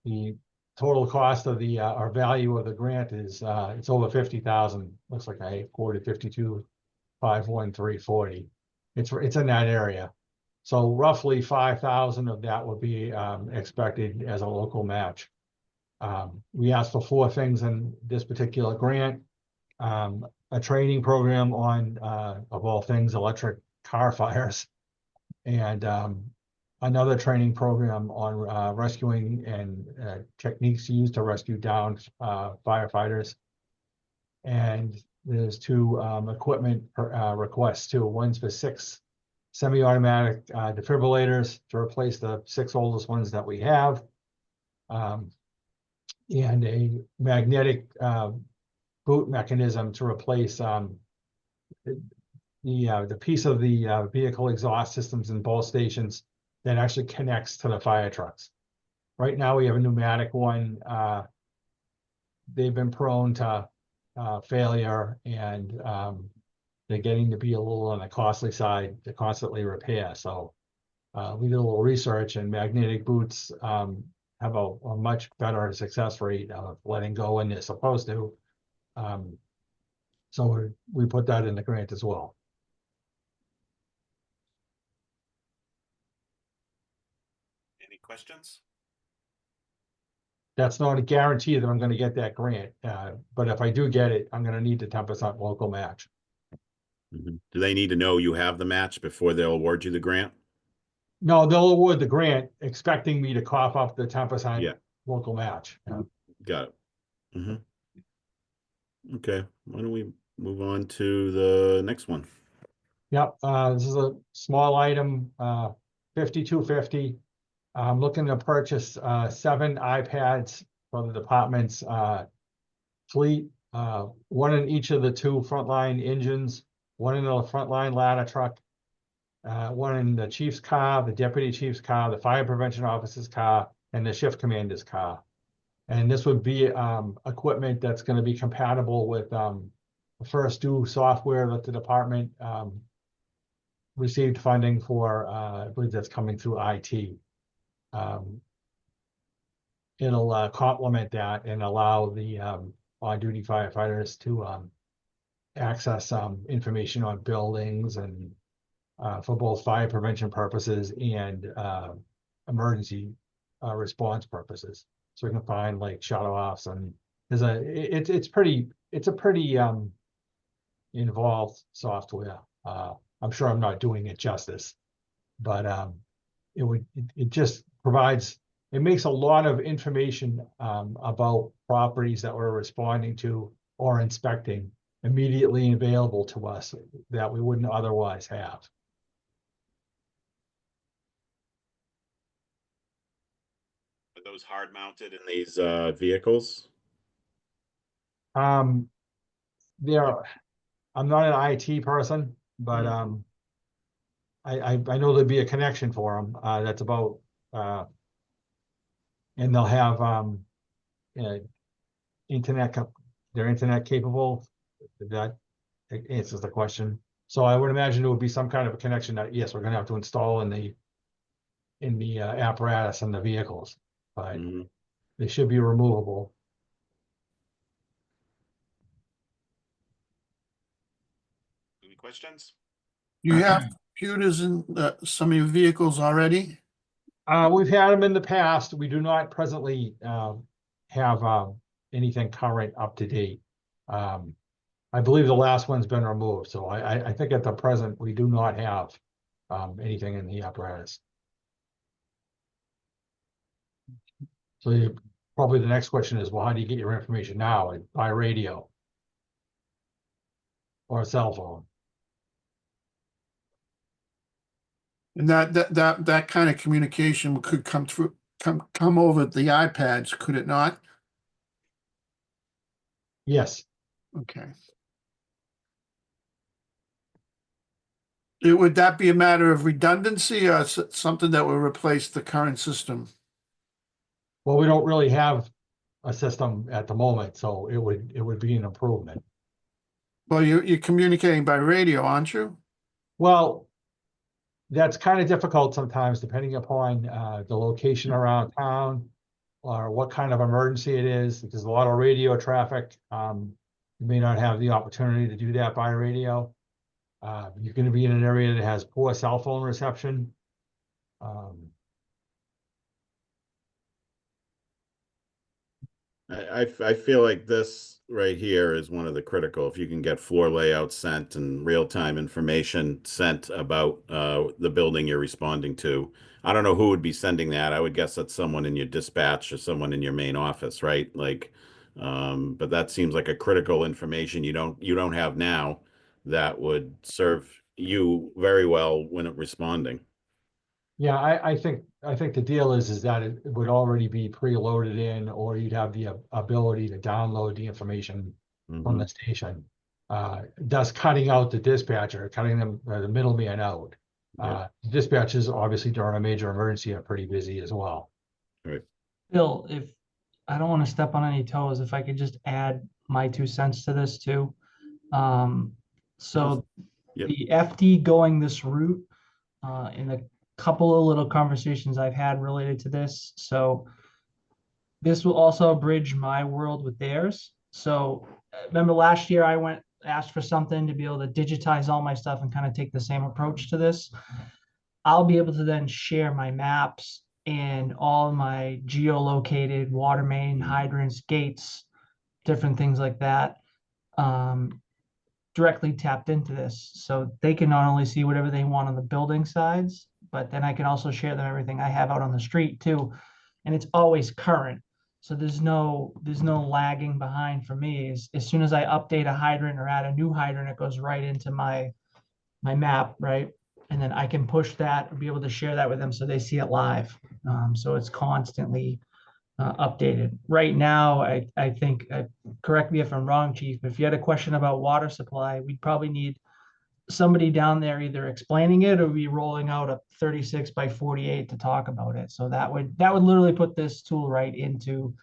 The total cost of the or value of the grant is it's over 50,000. Looks like I quoted 52,51340. It's in that area. So roughly 5,000 of that would be expected as a local match. We asked for 4 things in this particular grant. A training program on, of all things, electric car fires, and another training program on rescuing and techniques used to rescue downed firefighters. And there's 2 equipment requests too. One's for 6 semi-automatic defibrillators to replace the 6 oldest ones that we have. And a magnetic boot mechanism to replace the piece of the vehicle exhaust systems in both stations that actually connects to the fire trucks. Right now, we have a pneumatic one. They've been prone to failure, and they're getting to be a little on the costly side to constantly repair. So we did a little research, and magnetic boots have a much better success rate of letting go when they're supposed to. So we put that in the grant as well. Any questions? That's not a guarantee that I'm going to get that grant, but if I do get it, I'm going to need the 10% local match. Do they need to know you have the match before they'll award you the grant? No, they'll award the grant expecting me to cough up the 10% Yeah. local match. Got it. Okay, why don't we move on to the next one? Yep, this is a small item, 5250. I'm looking to purchase 7 iPads for the department's fleet, 1 in each of the 2 frontline engines, 1 in the frontline ladder truck, 1 in the chief's car, the deputy chief's car, the fire prevention officer's car, and the shift commander's car. And this would be equipment that's going to be compatible with the First Due software that the department received funding for, I believe that's coming through IT. It'll complement that and allow the on-duty firefighters to access information on buildings and for both fire prevention purposes and emergency response purposes. So we can find like shut-offs, and there's it's a pretty involved software. I'm sure I'm not doing it justice, but it just provides, it makes a lot of information about properties that we're responding to or inspecting immediately available to us that we wouldn't otherwise have. Are those hard mounted in these vehicles? There, I'm not an IT person, but I know there'd be a connection for them. That's about and they'll have internet. They're internet capable. That answers the question. So I would imagine it would be some kind of a connection that, yes, we're going to have to install in the apparatus and the vehicles, but they should be removable. Any questions? You have computers in some of your vehicles already? We've had them in the past. We do not presently have anything current up to date. I believe the last one's been removed, so I think at the present we do not have anything in the apparatus. So probably the next question is, well, how do you get your information now? By radio or a cell phone? And that kind of communication could come over the iPads, could it not? Yes. Okay. Would that be a matter of redundancy or something that will replace the current system? Well, we don't really have a system at the moment, so it would be an improvement. Well, you're communicating by radio, aren't you? Well, that's kind of difficult sometimes, depending upon the location around town or what kind of emergency it is. If there's a lot of radio traffic, you may not have the opportunity to do that by radio. You're going to be in an area that has poor cell phone reception. I feel like this right here is one of the critical. If you can get floor layouts sent and real-time information sent about the building you're responding to. I don't know who would be sending that. I would guess that's someone in your dispatch or someone in your main office, right? Like, but that seems like a critical information you don't have now that would serve you very well when responding. Yeah, I think the deal is that it would already be preloaded in, or you'd have the ability to download the information from the station. Thus cutting out the dispatcher, cutting them the middleman out. Dispatchers obviously during a major emergency are pretty busy as well. Right. Bill, if I don't want to step on any toes, if I could just add my 2 cents to this too. So the FD going this route in a couple of little conversations I've had related to this. So this will also bridge my world with theirs. So remember last year I asked for something to be able to digitize all my stuff and kind of take the same approach to this. I'll be able to then share my maps and all my geolocated water main, hydrants, gates, different things like that, directly tapped into this. So they can not only see whatever they want on the building sides, but then I can also share them everything I have out on the street too. And it's always current. So there's no lagging behind for me. As soon as I update a hydrant or add a new hydrant, it goes right into my map, right? And then I can push that or be able to share that with them so they see it live. So it's constantly updated. Right now, I think, correct me if I'm wrong, Chief, but if you had a question about water supply, we'd probably need somebody down there either explaining it or be rolling out a 36 by 48 to talk about it. So that would literally put this tool right into,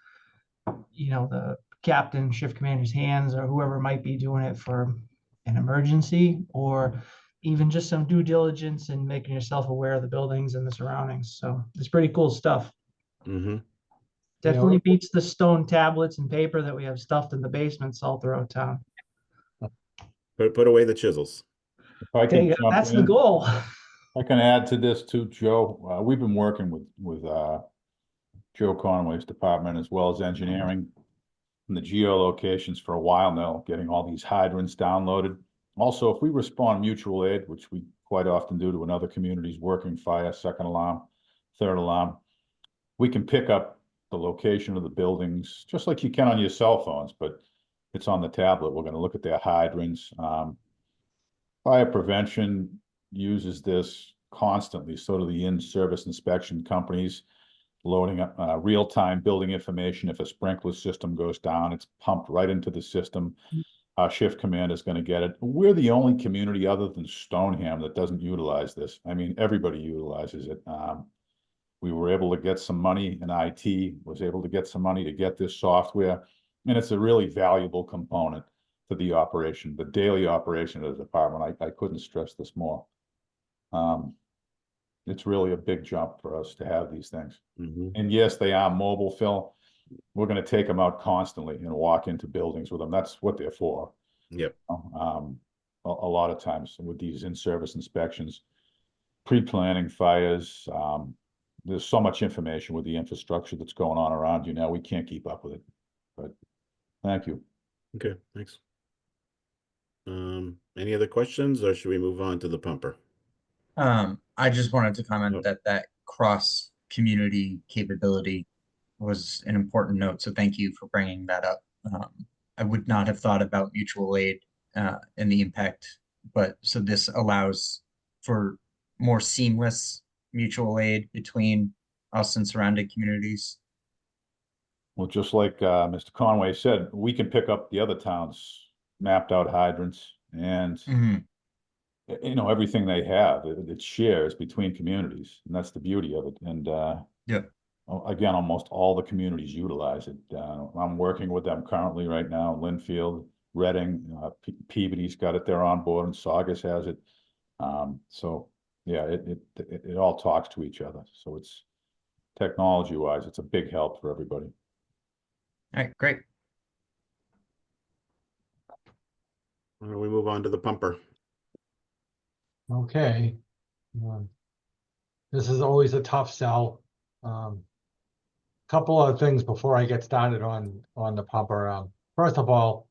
the captain, shift commander's hands, or whoever might be doing it for an emergency, or even just some due diligence and making yourself aware of the buildings and the surroundings. So it's pretty cool stuff. Mm-hmm. Definitely beats the stone tablets and paper that we have stuffed in the basements all throughout town. Put away the chisels. If I can jump That's the in, goal. I can add to this too, Joe. We've been working with Joe Conway's department as well as engineering and the geolocations for a while now, getting all these hydrants downloaded. Also, if we respond mutual aid, which we quite often do to another community's working fire, second alarm, third alarm, we can pick up the location of the buildings, just like you can on your cell phones, but it's on the tablet. We're going to look at their hydrants. Fire prevention uses this constantly, so do the in-service inspection companies, loading up real-time building information. If a sprinkler system goes down, it's pumped right into the system. Our shift commander is going to get it. We're the only community other than Stoneham that doesn't utilize this. I mean, everybody utilizes it. We were able to get some money, and IT was able to get some money to get this software, and it's a really valuable component to the operation, the daily operation of the department. I couldn't stress this more. It's really a big jump for us to have these things. Mm-hmm. And yes, they are mobile, Phil. We're going to take them out constantly and walk into buildings with them. That's what they're for. Yep. A lot of times with these in-service inspections, pre-planning fires, there's so much information with the infrastructure that's going on around you now. We can't keep up with it. But thank you. Okay, thanks. Any other questions, or should we move on to the pumper? I just wanted to comment Oh. that cross community capability was an important note. So thank you for bringing that up. I would not have thought about mutual aid and the impact, but so this allows for more seamless mutual aid between us and surrounding communities. Well, just like Mr. Conway said, we can pick up the other towns' mapped out hydrants and you know, everything they have, it shares between communities, and that's the beauty of it. And again, almost all the communities utilize it. I'm working with them currently right now, Linfield, Reading, Peabody's got it there on board, and Saugus has it. So yeah, it all talks to each other. So it's technology-wise, it's a big help for everybody. All right, great. Why don't we move on to the pumper? Okay. This is always a tough sell. Couple of things before I get started on the pumper. First of all,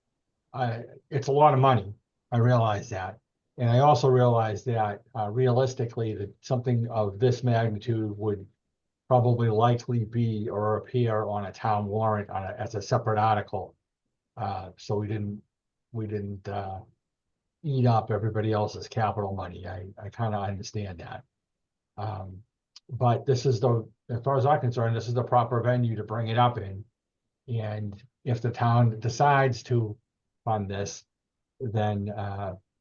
it's a lot of money. I realize that. And I also realize that realistically that something of this magnitude would probably likely be or appear on a town warrant as a separate article. So we didn't eat up everybody else's capital money. I kind of understand that. But this is as far as I'm concerned, this is the proper venue to bring it up in. And if the town decides to fund this, then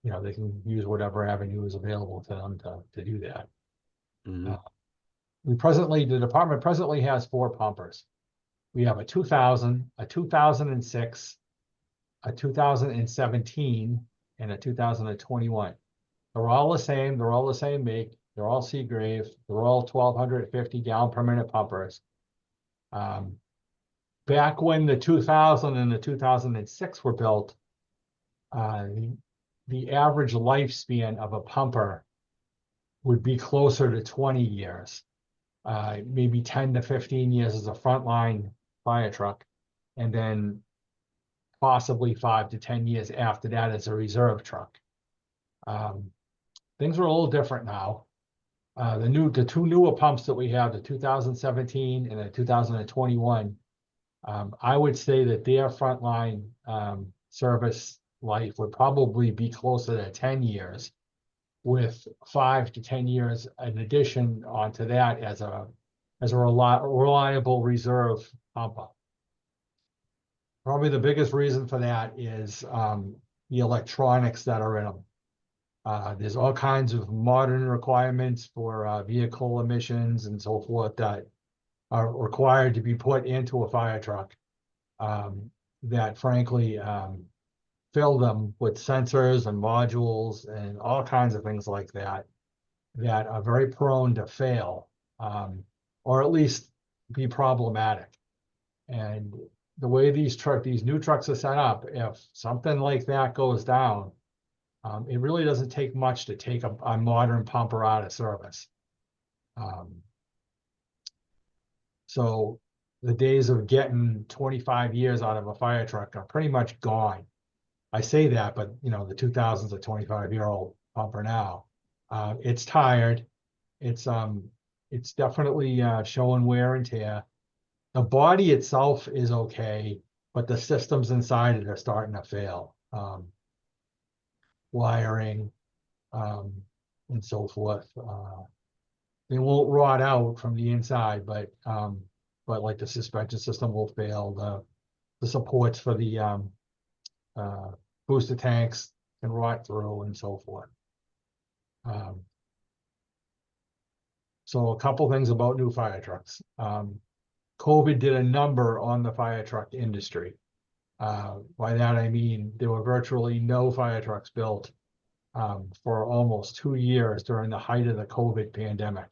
you know, they can use whatever avenue is available to them to do that. Mm-hmm. The department presently has 4 pumpers. We have a 2000, a 2006, a 2017, and a 2021. They're all the same. They're all the same make. They're all Seagrave. They're all 1,250 gallon per minute pumpers. Back when the 2000 and the 2006 were built, the average lifespan of a pumper would be closer to 20 years, maybe 10 to 15 years as a frontline fire truck, and then possibly 5 to 10 years after that as a reserve truck. Things are a little different now. The 2 newer pumps that we have, the 2017 and the 2021, I would say that their frontline service life would probably be closer to 10 years, with 5 to 10 years in addition onto that as a reliable reserve pumper. Probably the biggest reason for that is the electronics that are in them. There's all kinds of modern requirements for vehicle emissions and so forth that are required to be put into a fire truck that frankly fill them with sensors and modules and all kinds of things like that that are very prone to fail, or at least be problematic. And the way these new trucks are set up, if something like that goes down, it really doesn't take much to take a modern pumper out of service. So the days of getting 25 years out of a fire truck are pretty much gone. I say that, but you know, the 2000's a 25-year-old pumper now. It's tired. It's definitely showing wear and tear. The body itself is okay, but the systems inside it are starting to fail. Wiring, and so forth. They won't rot out from the inside, but like the suspension system will fail. The supports for the booster tanks can rot through and so forth. So a couple things about new fire trucks. COVID did a number on the fire truck industry. By that I mean there were virtually no fire trucks built for almost 2 years during the height of the COVID pandemic.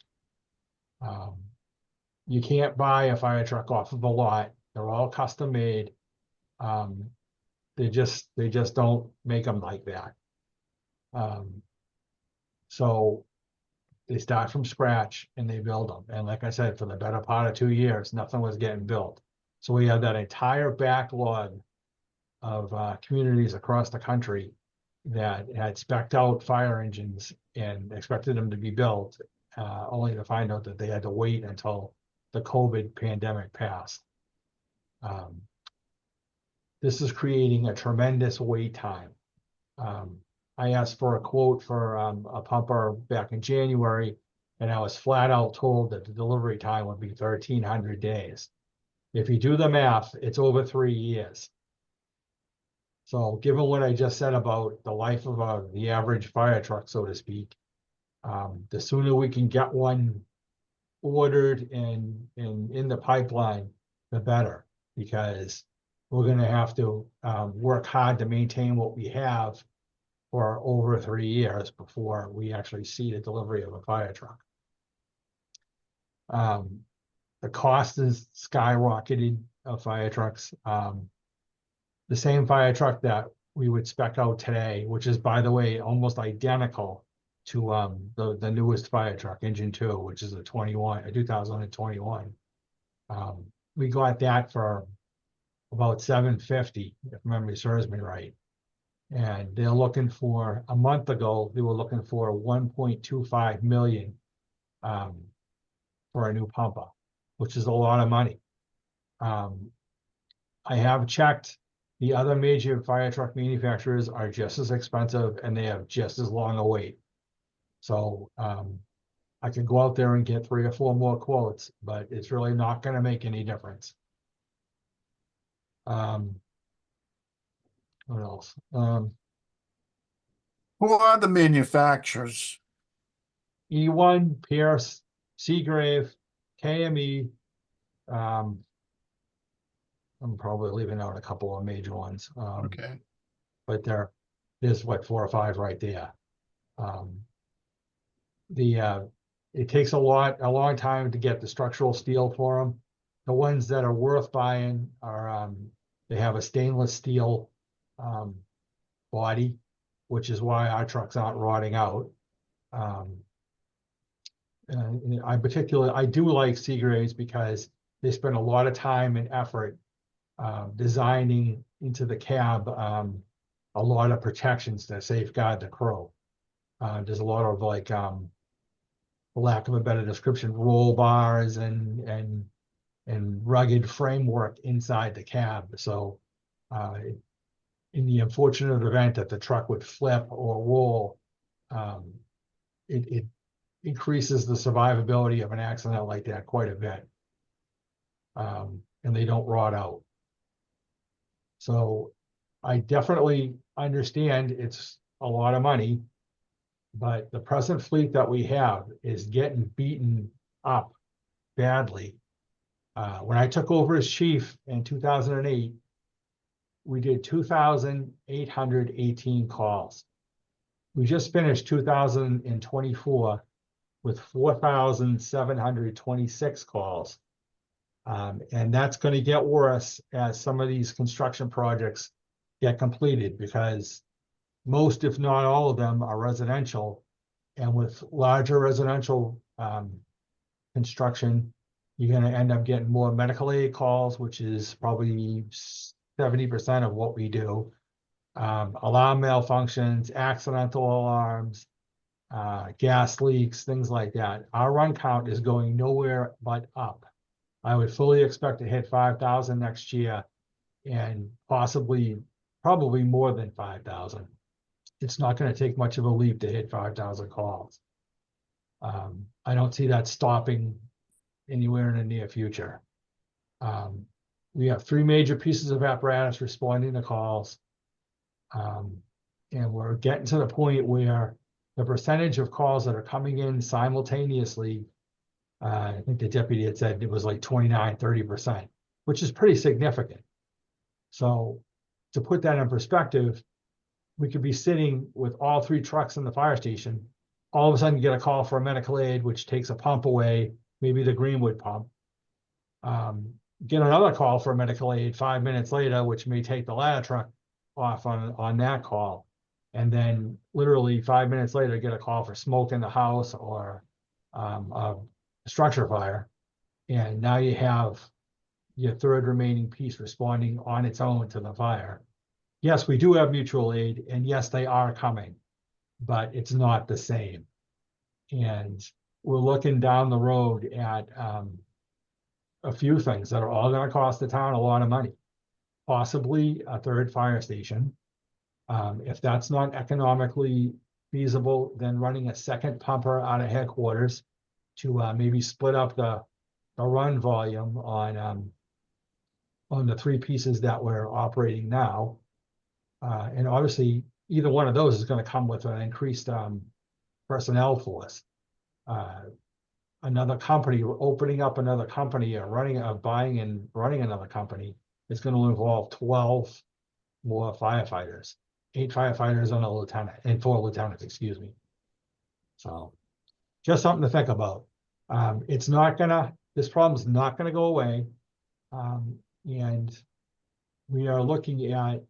You can't buy a fire truck off of the lot. They're all custom made. They just don't make them like that. So they start from scratch and they build them. And like I said, for the better part of 2 years, nothing was getting built. So we have that entire backlog of communities across the country that had spec'd out fire engines and expected them to be built, only to find out that they had to wait until the COVID pandemic passed. This is creating a tremendous wait time. I asked for a quote for a pumper back in January, and I was flat out told that the delivery time would be 1,300 days. If you do the math, it's over 3 years. So given what I just said about the life of the average fire truck, so to speak, the sooner we can get one ordered and in the pipeline, the better, because we're going to have to work hard to maintain what we have for over 3 years before we actually see the delivery of a fire truck. The cost is skyrocketed of fire trucks. The same fire truck that we would spec out today, which is, by the way, almost identical to the newest fire truck, Engine 2, which is a 2021. We got that for about $750, if memory serves me right. And they're looking for, a month ago, they were looking for 1.25 million for a new pumper, which is a lot of money. I have checked. The other major fire truck manufacturers are just as expensive and they have just as long a wait. So I could go out there and get 3 or 4 more quotes, but it's really not going to make any difference. What else? Who are the manufacturers? E1, Pierce, Seagrave, KME. I'm probably leaving out a couple of major ones. Okay. But there's what, 4 or 5 right there. It takes a long time to get the structural steel for them. The ones that are worth buying are they have a stainless steel body, which is why our trucks aren't rotting out. And I do like Seagraves because they spend a lot of time and effort designing into the cab a lot of protections that safeguard the crew. There's a lot of, like, for lack of a better description, roll bars and rugged framework inside the cab. So in the unfortunate event that the truck would flip or roll, it increases the survivability of an accident like that quite a bit. And they don't rot out. So I definitely understand it's a lot of money, but the present fleet that we have is getting beaten up badly. When I took over as chief in 2008, we did 2,818 calls. We just finished 2024 with 4,726 calls. And that's going to get worse as some of these construction projects get completed, because most, if not all of them, are residential. And with larger residential construction, you're going to end up getting more medical aid calls, which is probably 70% of what we do. Alarm malfunctions, accidental alarms, gas leaks, things like that. Our run count is going nowhere but up. I would fully expect to hit 5,000 next year, and probably more than 5,000. It's not going to take much of a leap to hit 5,000 calls. I don't see that stopping anywhere in the near future. We have 3 major pieces of apparatus responding to calls. And we're getting to the point where the percentage of calls that are coming in simultaneously, I think the deputy had said it was like 29-30%, which is pretty significant. So to put that in perspective, we could be sitting with all 3 trucks in the fire station. All of a sudden, you get a call for a medical aid, which takes a pump away, maybe the Greenwood pump. Get another call for a medical aid 5 minutes later, which may take the ladder truck off on that call. And then literally 5 minutes later, get a call for smoke in the house or a structure fire. And now you have your 3rd remaining piece responding on its own to the fire. Yes, we do have mutual aid, and yes, they are coming, but it's not the same. And we're looking down the road at a few things that are all going to cost the town a lot of money. Possibly a 3rd fire station. If that's not economically feasible, then running a 2nd pumper out of headquarters to maybe split up the run volume on the 3 pieces that we're operating now. And obviously, either one of those is going to come with an increased personnel force. Another company, opening up another company, or buying and running another company is going to involve 12 more firefighters, 8 firefighters and a lieutenant, and 4 lieutenants, excuse me. So just something to think about. This problem's not gonna go away. And we are looking at,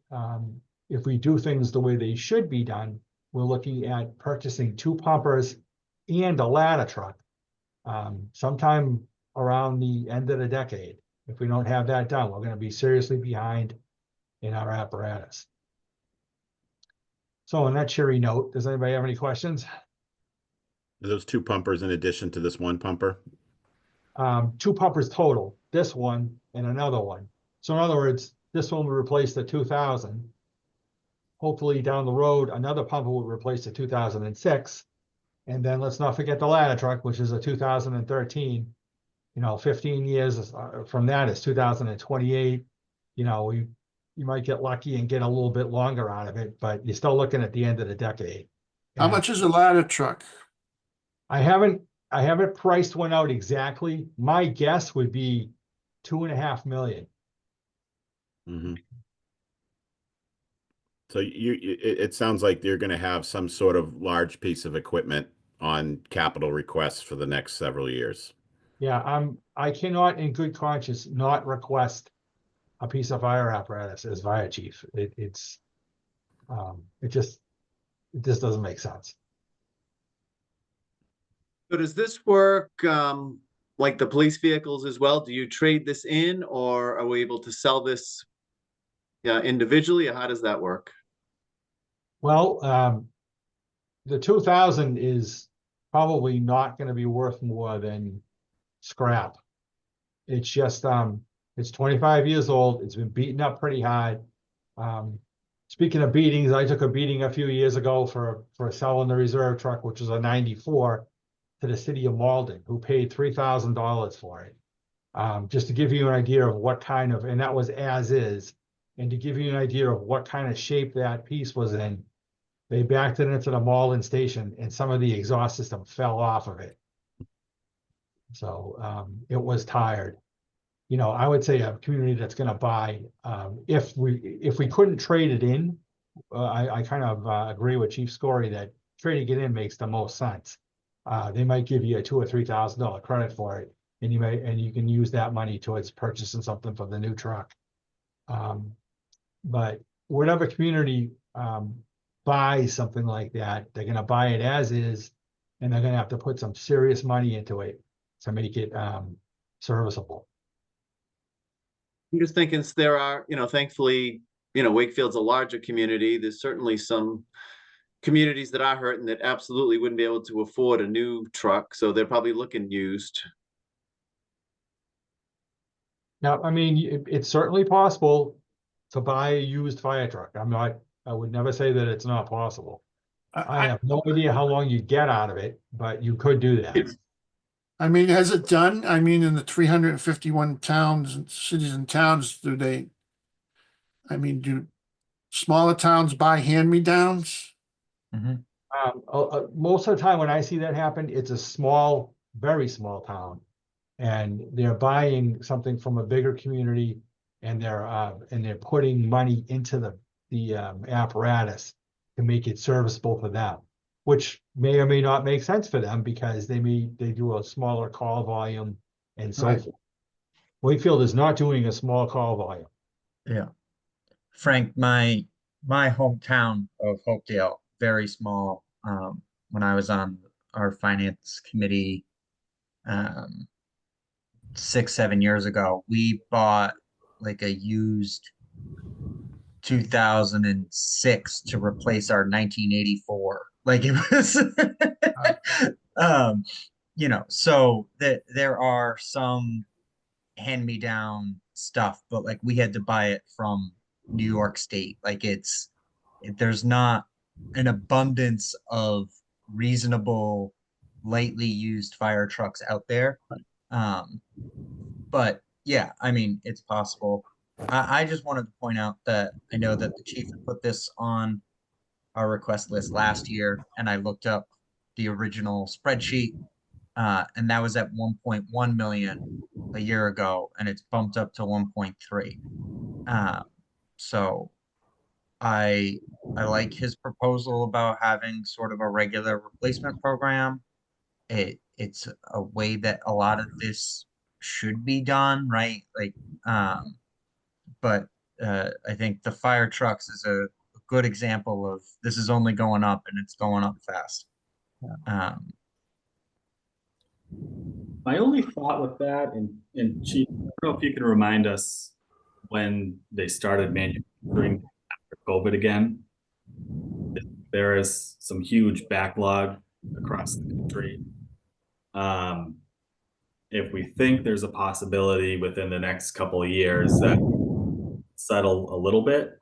if we do things the way they should be done, we're looking at purchasing 2 pumpers and a ladder truck sometime around the end of the decade. If we don't have that done, we're going to be seriously behind in our apparatus. So on that cheery note, does anybody have any questions? Are those 2 pumpers in addition to this 1 pumper? 2 pumpers total, this one and another one. So in other words, this one will replace the 2000. Hopefully down the road, another pumper will replace the 2006. And then let's not forget the ladder truck, which is a 2013. 15 years from that is 2028. You might get lucky and get a little bit longer out of it, but you're still looking at the end of the decade. How much is a ladder truck? I haven't priced one out exactly. My guess would be $2.5 million. Mm-hmm. So it sounds like you're going to have some sort of large piece of equipment on capital requests for the next several years. Yeah, I cannot in good conscience not request a piece of fire apparatus as fire chief. It just doesn't make sense. So does this work like the police vehicles as well? Do you trade this in, or are we able to sell this individually, or how does that work? Well, the 2000 is probably not going to be worth more than scrap. It's just it's 25 years old. It's been beaten up pretty hard. Speaking of beatings, I took a beating a few years ago for selling the reserve truck, which was a 94, to the city of Malden, who paid $3,000 for it. Just to give you an idea of what kind of, and that was as is, and to give you an idea of what kind of shape that piece was in, they backed it into the Malden station, and some of the exhaust system fell off of it. So it was tired. you know, I would say a community that's gonna buy, if we couldn't trade it in, I kind of agree with Chief Scory that trading it in makes the most sense. They might give you a $2,000 or $3,000 credit for it, and you can use that money towards purchasing something for the new truck. But whatever community buys something like that, they're gonna buy it as is, and they're gonna have to put some serious money into it to make it serviceable. I'm just thinking there are, thankfully, Wakefield's a larger community. There's certainly some communities that are hurting that absolutely wouldn't be able to afford a new truck, so they're probably looking used. Now, I mean, it's certainly possible to buy a used fire truck. I would never say that it's not possible. I have no idea how long you get out of it, but you could do that. I mean, has it done? I mean, in the 351 towns and cities and towns, do smaller towns buy hand-me-downs? Most of the time when I see that happen, it's a small, very small town. And they're buying something from a bigger community, and they're putting money into the apparatus to make it serviceable for them, which may or may not make sense for them because they do a smaller call volume and so Right. forth. Wakefield is not doing a small call volume. Yeah. Frank, my hometown of Hopedale, very small. When I was on our finance committee 6, 7 years ago, we bought like a used 2006 to replace our 1984. Like it was, so that there are some hand-me-down stuff, but like we had to buy it from New York State. Like there's not an abundance of reasonable, lightly used fire trucks out there. But yeah, I mean, it's possible. I just wanted to point out that I know that the chief put this on our request list last year, and I looked up the original spreadsheet, and that was at 1.1 million a year ago, and it's bumped up to 1.3. So I like his proposal about having sort of a regular replacement program. It's a way that a lot of this should be done, right? Like, but I think the fire trucks is a good example of this is only going up and it's going up fast. My only thought with that, and Chief, I don't know if you can remind us when they started manufacturing after COVID again. There is some huge backlog across the country. If we think there's a possibility within the next couple of years that settle a little bit,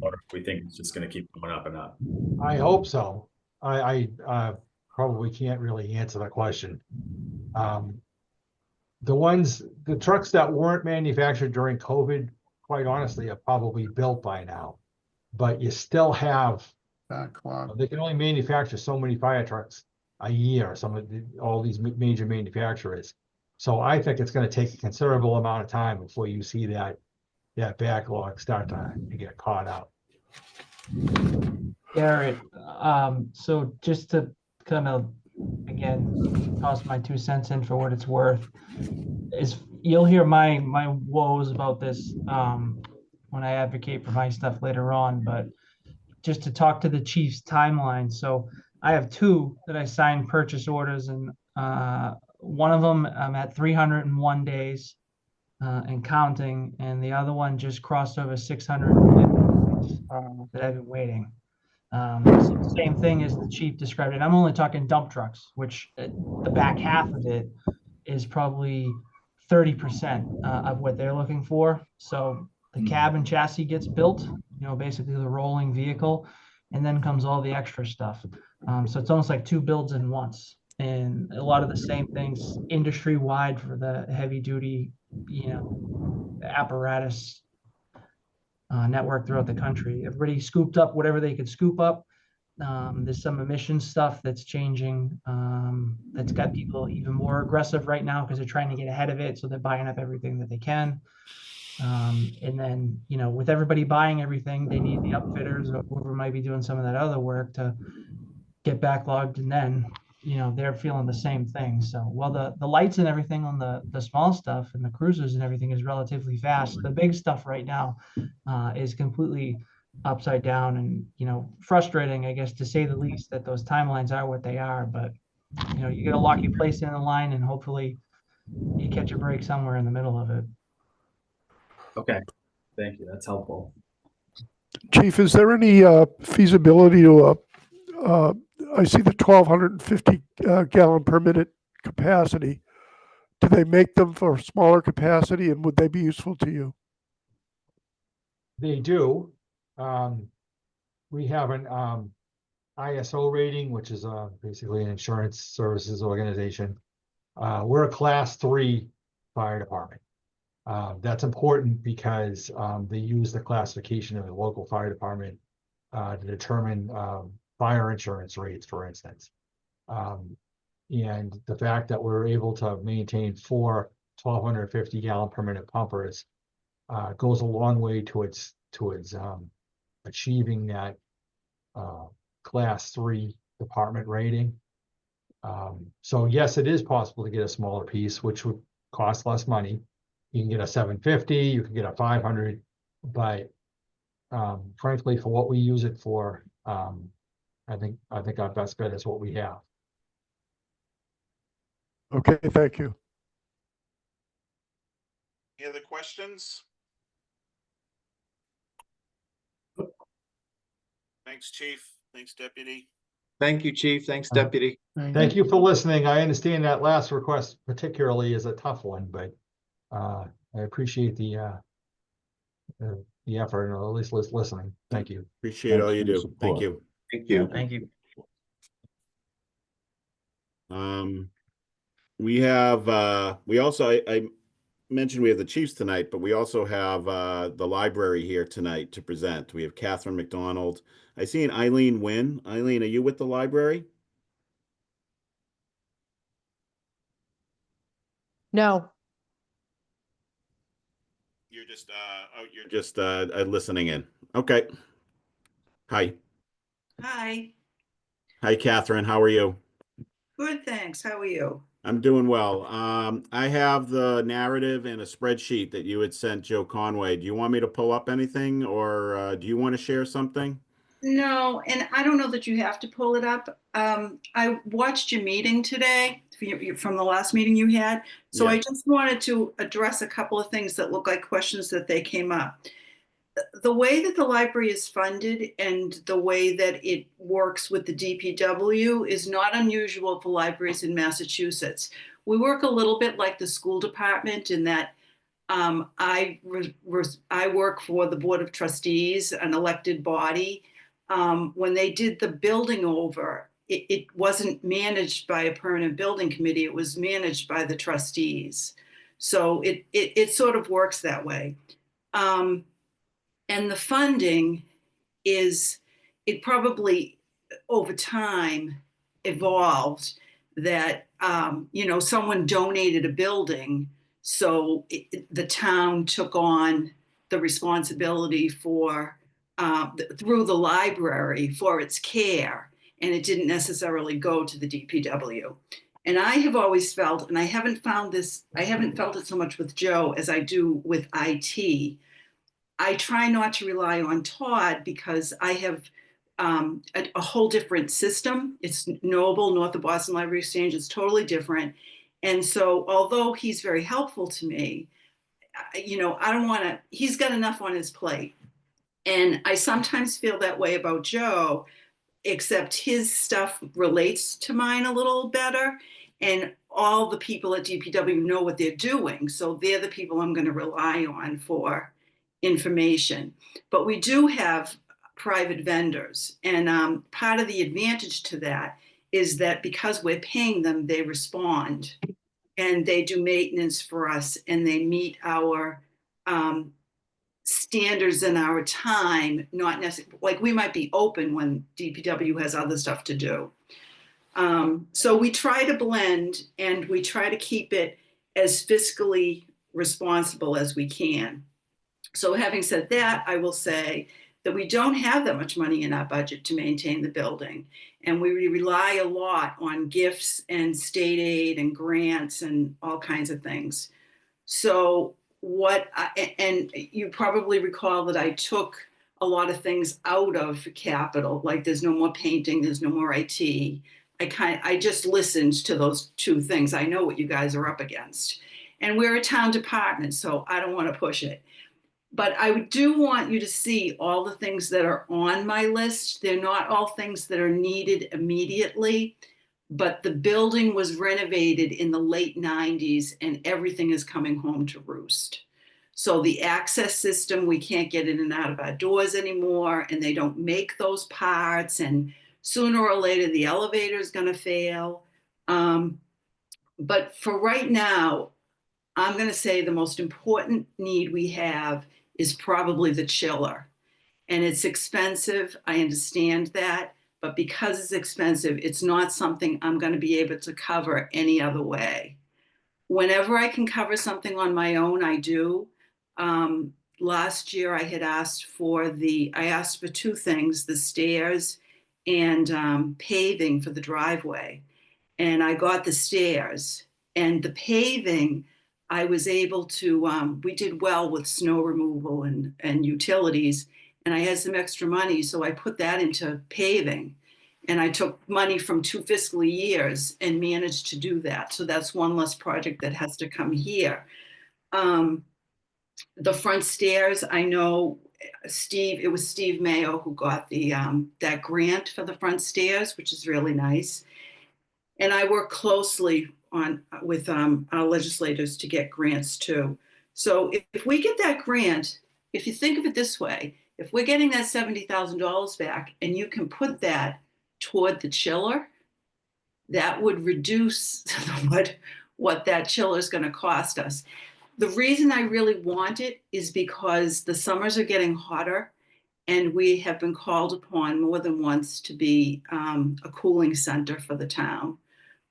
or if we think it's just going to keep going up and up. I hope so. I probably can't really answer that question. The trucks that weren't manufactured during COVID, quite honestly, are probably built by now. But you still have, Backlog. they can only manufacture so many fire trucks a year, all these major manufacturers. So I think it's going to take a considerable amount of time before you see that backlog start to get caught up. Garrett, so just to kind of, again, toss my 2 cents in for what it's worth, is you'll hear my woes about this when I advocate for my stuff later on, but just to talk to the chief's timeline. So I have two that I signed purchase orders, and one of them I'm at 301 days and counting, and the other one just crossed over 650 days that I've been waiting. So the same thing as the chief described it. I'm only talking dump trucks, which the back half of it is probably 30% of what they're looking for. So the cab and chassis gets built, basically the rolling vehicle, and then comes all the extra stuff. So it's almost like two builds in once. And a lot of the same things industry wide for the heavy duty, apparatus network throughout the country. Everybody scooped up whatever they could scoop up. There's some emission stuff that's changing. That's got people even more aggressive right now because they're trying to get ahead of it. So they're buying up everything that they can. And then, with everybody buying everything, they need the upfitters or whoever might be doing some of that other work to get backlogged. And then, they're feeling the same thing. So while the lights and everything on the small stuff and the cruisers and everything is relatively fast, the big stuff right now is completely upside down and, frustrating, I guess, to say the least, that those timelines are what they are. But, you got to lock your place in the line and hopefully you catch a break somewhere in the middle of it. Okay, thank you. That's helpful. Chief, is there any feasibility to I see the 1,250 gallon per minute capacity. Do they make them for smaller capacity, and would they be useful to you? They do. We have an ISO rating, which is basically an insurance services organization. We're a class 3 fire department. That's important because they use the classification of the local fire department to determine fire insurance rates, for instance. And the fact that we're able to maintain 4 1,250 gallon per minute pumpers goes a long way towards achieving that class 3 department rating. So yes, it is possible to get a smaller piece, which would cost less money. You can get a 750, you can get a 500, but frankly, for what we use it for, I think our best bet is what we have. Okay, thank you. Any other questions? Thanks, Chief. Thanks, Deputy. Thank you, Chief. Thanks, Deputy. Thank you for listening. I understand that last request particularly is a tough one, but I appreciate the effort, or at least listening. Thank you. Appreciate all you do. Thank you. Thank you. Thank you. We have we also I mentioned we have the Chiefs tonight, but we also have the library here tonight to present. We have Catherine McDonald. I see an Eileen Wynn. Eileen, are you with the library? No. You're just listening in. Okay. Hi. Hi, Hi, Catherine. How are you? good, thanks. How are you? I'm doing well. I have the narrative and a spreadsheet that you had sent Joe Conway. Do you want me to pull up anything, or do you want to share something? No, and I don't know that you have to pull it up. I watched your meeting today from the last meeting you had. So I just wanted to address a couple of things that look like questions that they came up. The way that the library is funded and the way that it works with the DPW is not unusual for libraries in Massachusetts. We work a little bit like the school department in that I work for the Board of Trustees, an elected body. When they did the building over, it wasn't managed by a permanent building committee. It was managed by the trustees. So it sort of works that way. And the funding it probably over time evolved that, someone donated a building. So the town took on the responsibility for, through the library for its care. And it didn't necessarily go to the DPW. And I have always felt, and I haven't felt it so much with Joe as I do with IT. I try not to rely on Todd because I have a whole different system. It's Noble, North of Boston Library Exchange. It's totally different. And so although he's very helpful to me, I don't want to, he's got enough on his plate. And I sometimes feel that way about Joe, except his stuff relates to mine a little better. And all the people at DPW know what they're doing. So they're the people I'm going to rely on for information. But we do have private vendors. And part of the advantage to that is that because we're paying them, they respond and they do maintenance for us and they meet our standards in our time, not necessarily, like we might be open when DPW has other stuff to do. So we try to blend and we try to keep it as fiscally responsible as we can. So having said that, I will say that we don't have that much money in our budget to maintain the building. And we rely a lot on gifts and state aid and grants and all kinds of things. So and you probably recall that I took a lot of things out of capital, like there's no more painting, there's no more IT. I just listened to those two things. I know what you guys are up against. And we're a town department, so I don't want to push it. But I do want you to see all the things that are on my list. They're not all things that are needed immediately, but the building was renovated in the late 90s and everything is coming home to roost. So the access system, we can't get in and out of our doors anymore, and they don't make those parts, and sooner or later the elevator is going to fail. But for right now, I'm going to say the most important need we have is probably the chiller. And it's expensive. I understand that. But because it's expensive, it's not something I'm going to be able to cover any other way. Whenever I can cover something on my own, I do. Last year, I had asked for two things, the stairs and paving for the driveway. And I got the stairs. And the paving, I was able to, we did well with snow removal and utilities, and I had some extra money, so I put that into paving. And I took money from 2 fiscal years and managed to do that. So that's one less project that has to come here. The front stairs, I know it was Steve Mayo who got that grant for the front stairs, which is really nice. And I work closely with our legislators to get grants too. So if we get that grant, if you think of it this way, if we're getting that $70,000 back and you can put that toward the chiller, that would reduce what that chiller is going to cost us. The reason I really want it is because the summers are getting hotter and we have been called upon more than once to be a cooling center for the town.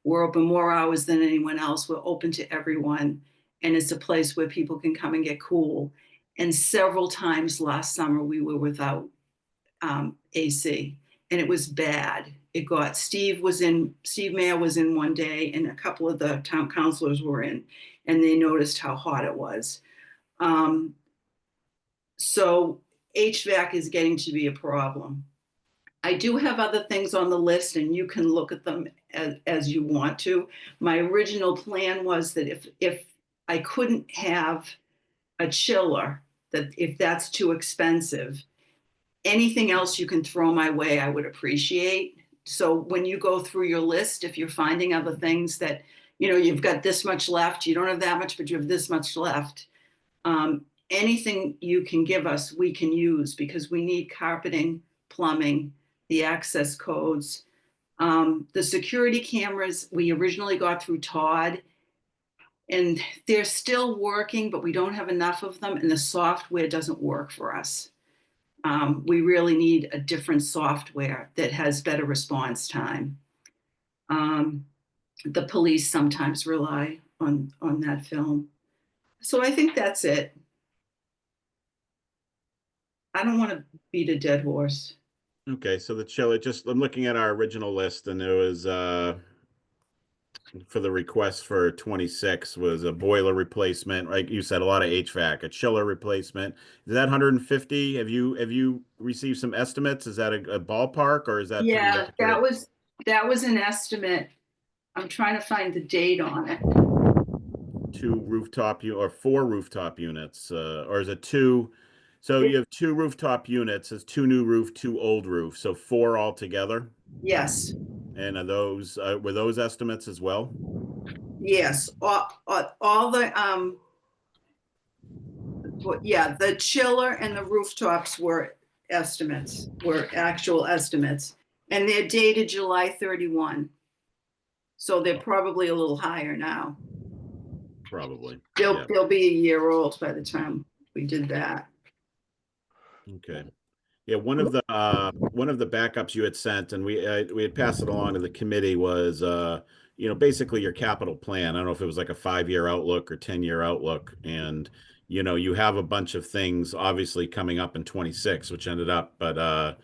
We're open more hours than anyone else. We're open to everyone. And it's a place where people can come and get cool. And several times last summer, we were without AC. And it was bad. Steve Mayer was in one day, and a couple of the town councilors were in, and they noticed how hot it was. So HVAC is getting to be a problem. I do have other things on the list, and you can look at them as you want to. My original plan was that if I couldn't have a chiller, that if that's too expensive, anything else you can throw my way, I would appreciate. So when you go through your list, if you're finding other things that, you've got this much left, you don't have that much, but you have this much left, anything you can give us, we can use, because we need carpeting, plumbing, the access codes. The security cameras, we originally got through Todd, and they're still working, but we don't have enough of them, and the software doesn't work for us. We really need a different software that has better response time. The police sometimes rely on that film. So I think that's it. I don't want to beat a dead horse. Okay, so the chiller, I'm looking at our original list, and there was for the request for 26 was a boiler replacement, like you said, a lot of HVAC, a chiller replacement. Is that 150? Have you received some estimates? Is that a ballpark, or is that pretty Yeah, accurate? that was an estimate. I'm trying to find the date on it. 4 rooftop units, or is it 2? So you have 2 rooftop units, it's 2 new roof, 2 old roof, so 4 altogether. Yes. And are those were those estimates as well? Yes. All the the chiller and the rooftops were actual estimates, and they're dated July 31. So they're probably a little higher now. Probably. They'll be a year old by the time we did that. Okay. Yeah, one of the backups you had sent, and we had passed it along to the committee, was basically your capital plan. I don't know if it was like a 5-year outlook or 10-year outlook, and you have a bunch of things obviously coming up in 26, which ended up, but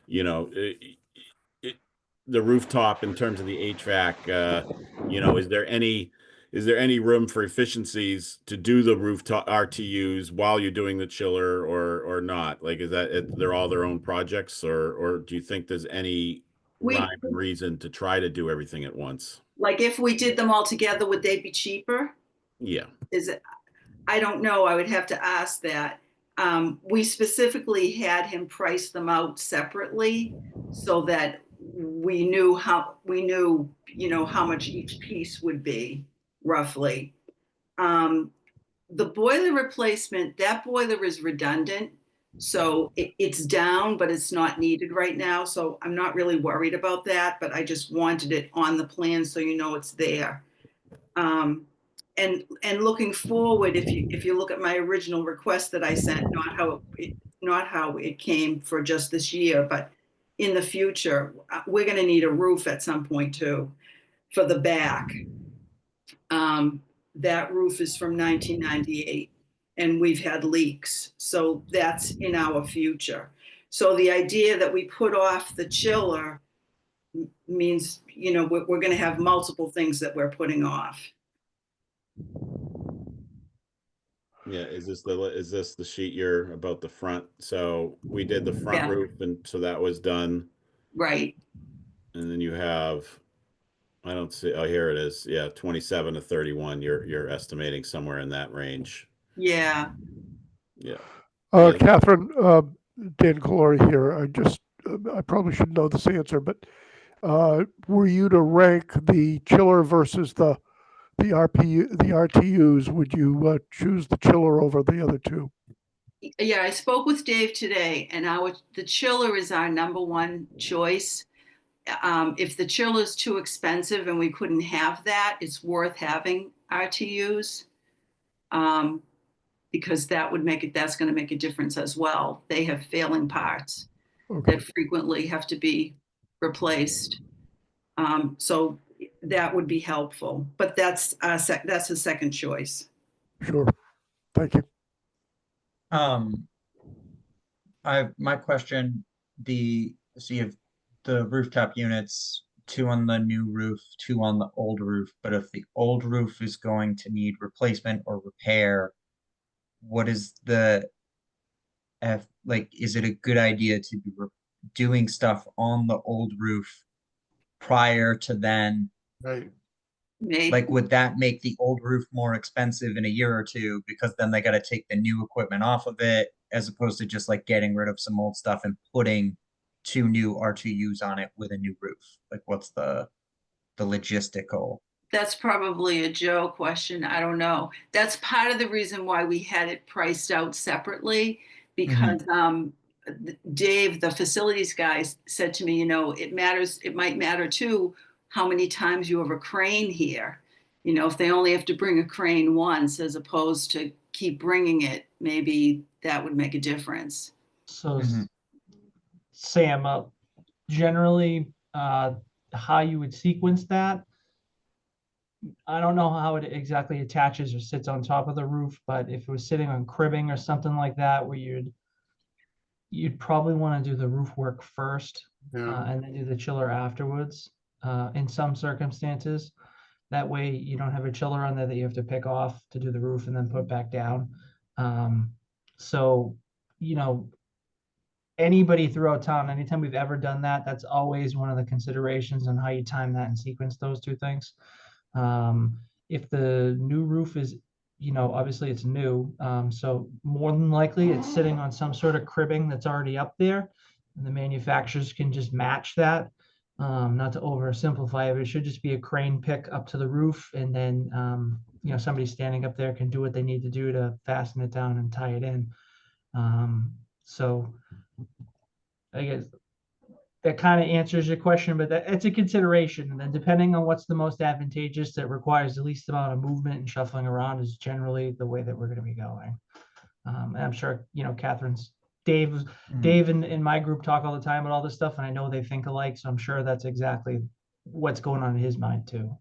you know, it, the rooftop in terms of the HVAC, is there any room for efficiencies to do the rooftop RTUs while you're doing the chiller or not? Like, is that they're all their own projects, or do you think there's any We, rhyme and reason to try to do everything at once? like, if we did them all together, would they be cheaper? Yeah. Is it, I don't know. I would have to ask that. We specifically had him price them out separately so that we knew how much each piece would be roughly. The boiler replacement, that boiler is redundant. So it's down, but it's not needed right now. So I'm not really worried about that, but I just wanted it on the plan so it's there. And looking forward, if you look at my original request that I sent, not how it came for just this year, but in the future, we're going to need a roof at some point too for the back. That roof is from 1998 and we've had leaks. So that's in our future. So the idea that we put off the chiller means, we're going to have multiple things that we're putting off. Yeah, is this the sheet you're about the front? So we did the front Yeah. roof, and so that was done. Right. And then you have, I don't see, oh, here it is. Yeah, 27 to 31. You're estimating somewhere in that range. Yeah. Yeah. Catherine, Dan Calori here. I probably should know this answer, but were you to rank the chiller versus the RTUs, would you choose the chiller over the other two? Yeah, I spoke with Dave today, and the chiller is our number one choice. If the chiller is too expensive and we couldn't have that, it's worth having RTUs, because that's going to make a difference as well. They have failing parts that frequently have to be replaced. So that would be helpful, but that's a second choice. Sure. Thank you. My question, so you have the rooftop units, 2 on the new roof, 2 on the old roof, but if the old roof is going to need replacement or repair, what is is it a good idea to be doing stuff on the old roof prior to then? Right. Maybe. Like, would that make the old roof more expensive in a year or two because then they got to take the new equipment off of it, as opposed to just like getting rid of some old stuff and putting 2 new R2Us on it with a new roof? Like, what's the logistical? That's probably a Joe question. I don't know. That's part of the reason why we had it priced out separately, because Dave, the facilities guy, said to me, it might matter too how many times you have a crane here. If they only have to bring a crane once as opposed to keep bringing it, maybe that would make a difference. So, Sam, generally, how you would sequence that, I don't know how it exactly attaches or sits on top of the roof, but if it was sitting on cribbing or something like that, where you'd probably want to do the roof work first, and then do the chiller afterwards, in some circumstances. That way you don't have a chiller on there that you have to pick off to do the roof and then put back down. So, anybody throughout town, anytime we've ever done that, that's always one of the considerations on how you time that and sequence those two things. If the new roof is, obviously it's new, so more than likely it's sitting on some sort of cribbing that's already up there, and the manufacturers can just match that. Not to oversimplify it, but it should just be a crane pick up to the roof, and then somebody standing up there can do what they need to do to fasten it down and tie it in. So I guess that kind of answers your question, but it's a consideration. And then depending on what's the most advantageous that requires the least amount of movement and shuffling around is generally the way that we're going to be going. And I'm sure, Catherine's Dave in my group talk all the time about all this stuff, and I know they think alike, so I'm sure that's exactly what's going on in his mind too.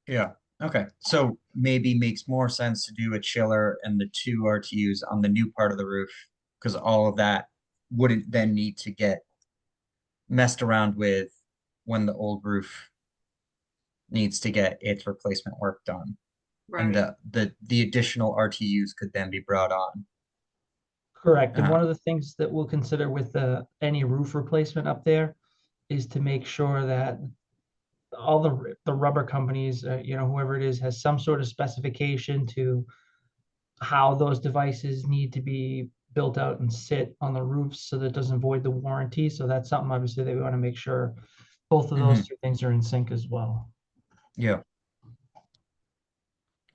Yeah. Okay. So maybe makes more sense to do a chiller and the 2 RTUs on the new part of the roof, because all of that wouldn't then need to get messed around with when the old roof needs to get its replacement work done. And Right. the additional RTUs could then be brought on. Correct. And one of the things that we'll consider with any roof replacement up there is to make sure that all the rubber companies, whoever it is, has some sort of specification to how those devices need to be built out and sit on the roofs so that it doesn't void the warranty. So that's something obviously that we want to make sure both of those two things are in sync as well. Yeah.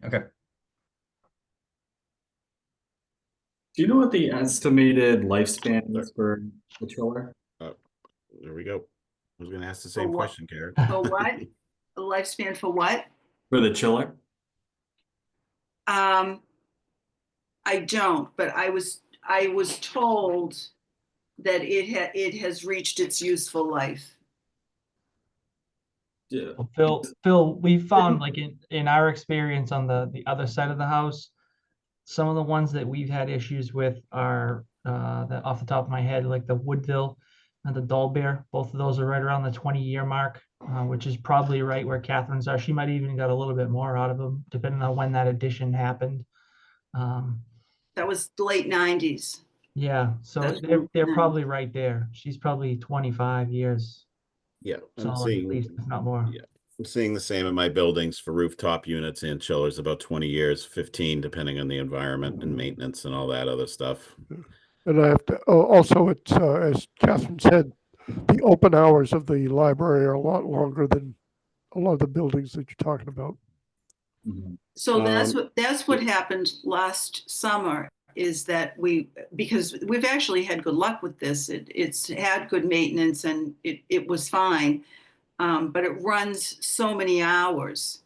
Okay. Do you know what the estimated lifespan is for the chiller? There we go. I was going to ask the same what? question, Karen. For what? A lifespan for what? For the chiller? I don't, but I was told that it has reached its useful life. Yeah. Well, Phil, we found like in our experience on the other side of the house, some of the ones that we've had issues with are that off the top of my head, like the Woodville and the Dull Bear. Both of those are right around the 20-year mark, which is probably right where Catherine's are. She might even got a little bit more out of them, depending on when that addition happened. That was the late 90s. Yeah, so they're probably right there. She's probably 25 years. Yeah, solid, at least, if not more. Yeah, I'm seeing the same in my buildings for rooftop units and chillers, about 20 years, 15, depending on the environment and maintenance and all that other stuff. And I have to, also, it's, as Catherine said, the open hours of the library are a lot longer than a lot of the buildings that you're talking about. So that's what happened last summer, is that because we've actually had good luck with this. It's had good maintenance and it was fine, but it runs so many hours,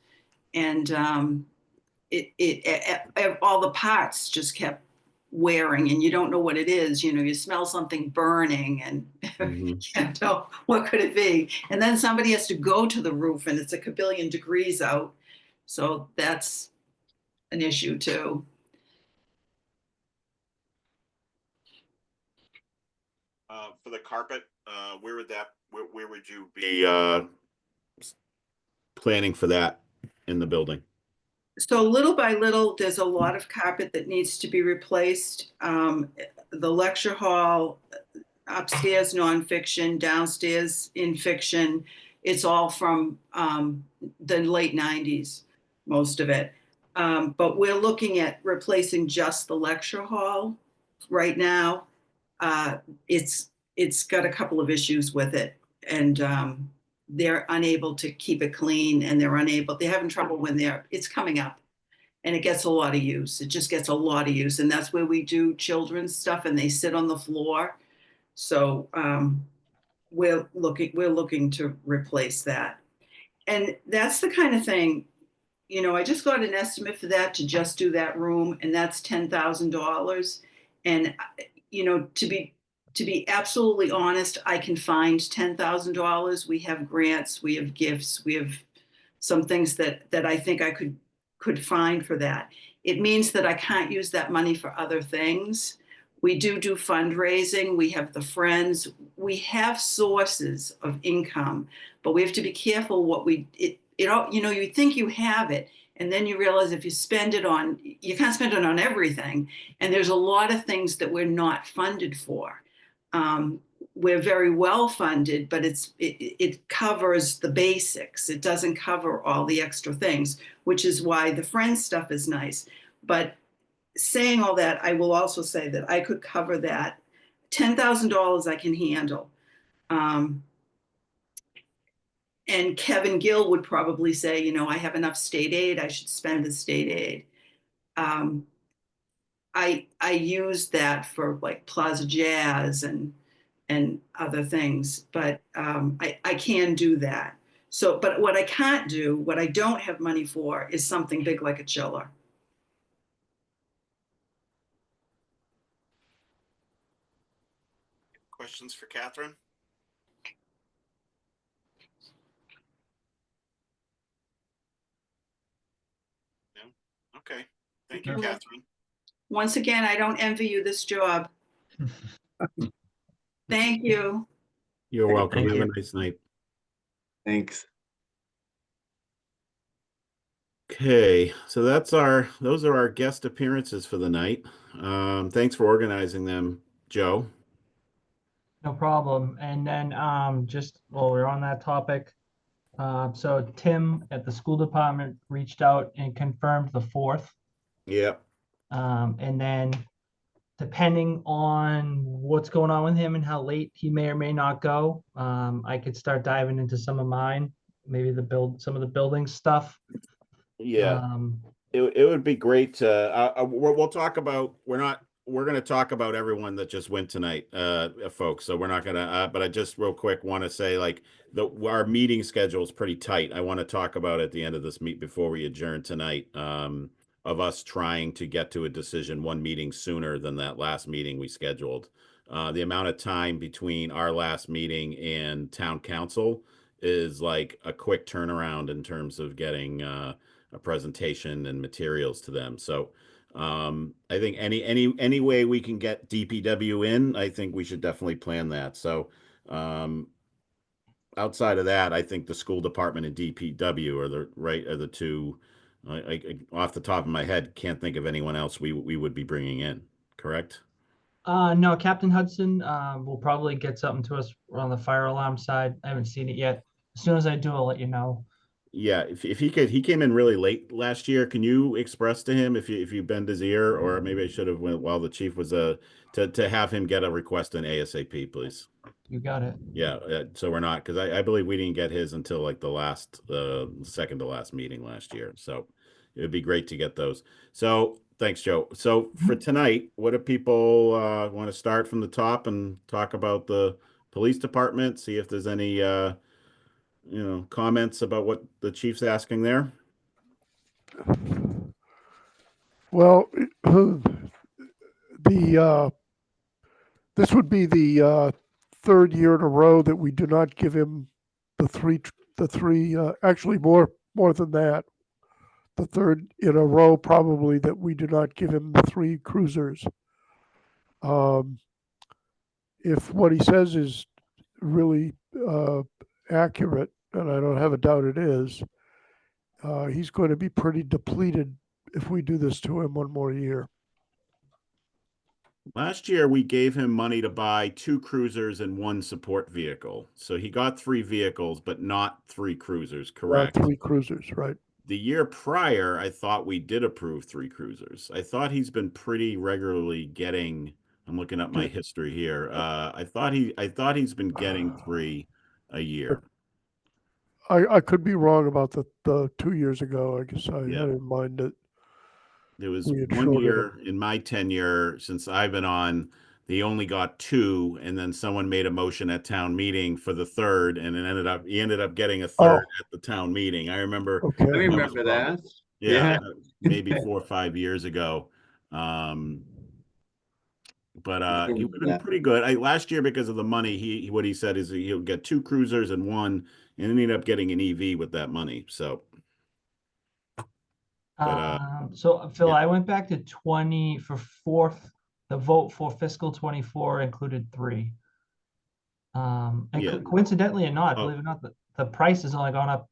and all the parts just kept wearing, and you don't know what it is. You smell something burning, and you can't tell what could it be. And then somebody has to go to the roof, and it's a kabillion degrees out, so that's an issue too. For the carpet, where would you be planning for that in the building? So little by little, there's a lot of carpet that needs to be replaced. The lecture hall, upstairs nonfiction, downstairs in fiction, it's all from the late 90s, most of it. But we're looking at replacing just the lecture hall right now. It's got a couple of issues with it, and they're unable to keep it clean, and they're having trouble when it's coming up, and it gets a lot of use. It just gets a lot of use, and that's where we do children's stuff, and they sit on the floor. So we're looking to replace that, and that's the kind of thing. I just got an estimate for that, to just do that room, and that's $10,000. And to be absolutely honest, I can find $10,000. We have grants, we have gifts, we have some things that I think I could find for that. It means that I can't use that money for other things. We do fundraising. We have the Friends. We have sources of income, but we have to be careful you think you have it, and then you realize if you you can't spend it on everything. And there's a lot of things that we're not funded for. We're very well funded, but it covers the basics. It doesn't cover all the extra things, which is why the Friends stuff is nice. But saying all that, I will also say that I could cover that. $10,000 I can handle. And Kevin Gill would probably say, I have enough state aid, I should spend the state aid. I use that for like Plaza Jazz and other things, but I can do that. So, but what I can't do, what I don't have money for, is something big like a chiller. questions for Catherine? No? Okay. Thank you, No. Catherine. Once again, I don't envy you this job. Thank you. You're welcome. Thank Have a you. nice night. Thanks. Okay, so those are our guest appearances for the night. Thanks for organizing them, Joe. No problem. And then just while we're on that topic, so Tim at the school department reached out and confirmed the 4th. Yep. And then depending on what's going on with him and how late he may or may not go, I could start diving into some of mine, maybe some of the building stuff. Yeah. Um, It would be great to we'll talk about we're going to talk about everyone that just went tonight, folks. So we're not going to but I just real quick want to say like our meeting schedule is pretty tight. I want to talk about at the end of this meet before we adjourn tonight, of us trying to get to a decision one meeting sooner than that last meeting we scheduled. The amount of time between our last meeting and town council is like a quick turnaround in terms of getting a presentation and materials to them. So I think any way we can get DPW in, I think we should definitely plan that. So outside of that, I think the school department and DPW are the two. Off the top of my head, can't think of anyone else we would be bringing in. Correct? no, Captain Hudson will probably get something to us on the fire alarm side. I haven't seen it yet. As soon as I do, I'll let you know. Yeah, if he could, he came in really late last year. Can you express to him if you bend his ear, or maybe I should have went while the chief was to have him get a request in ASAP, please. You got it. Yeah, so we're not because I believe we didn't get his until like the last second to last meeting last year. So it would be great to get those. So thanks, Joe. So for tonight, what do people want to start from the top and talk about the police department? See if there's any comments about what the chief's asking there. Well, this would be the third year in a row that we do not give him the three, actually more than that. The third in a row probably that we do not give him the 3 cruisers. If what he says is really accurate, and I don't have a doubt it is, he's going to be pretty depleted if we do this to him one more year. Last year, we gave him money to buy 2 cruisers and 1 support vehicle. So he got 3 vehicles, but not 3 cruisers, correct? 3 cruisers, right. The year prior, I thought we did approve 3 cruisers. I thought he's been pretty regularly getting, I'm looking up my history here. I thought he's been getting 3 a year. I could be wrong about the 2 years ago. I guess I Yeah. had in mind that There was we had one shorted year in my tenure since I've been on, he only got 2, and then someone made a motion at town meeting for the 3rd, and he ended up getting a 3rd at the town meeting. I remember Okay. I that was remember that. yeah, maybe 4 or 5 years ago. But he would have been pretty good. Last year, because of the money, he what he said is he'll get 2 cruisers and 1, and then ended up getting an EV with that money. So, So Phil, yeah. I went back to 20 for 4th. The vote for fiscal 24 included 3. And Yeah. coincidentally or not, Oh. believe it or not, the price has only gone up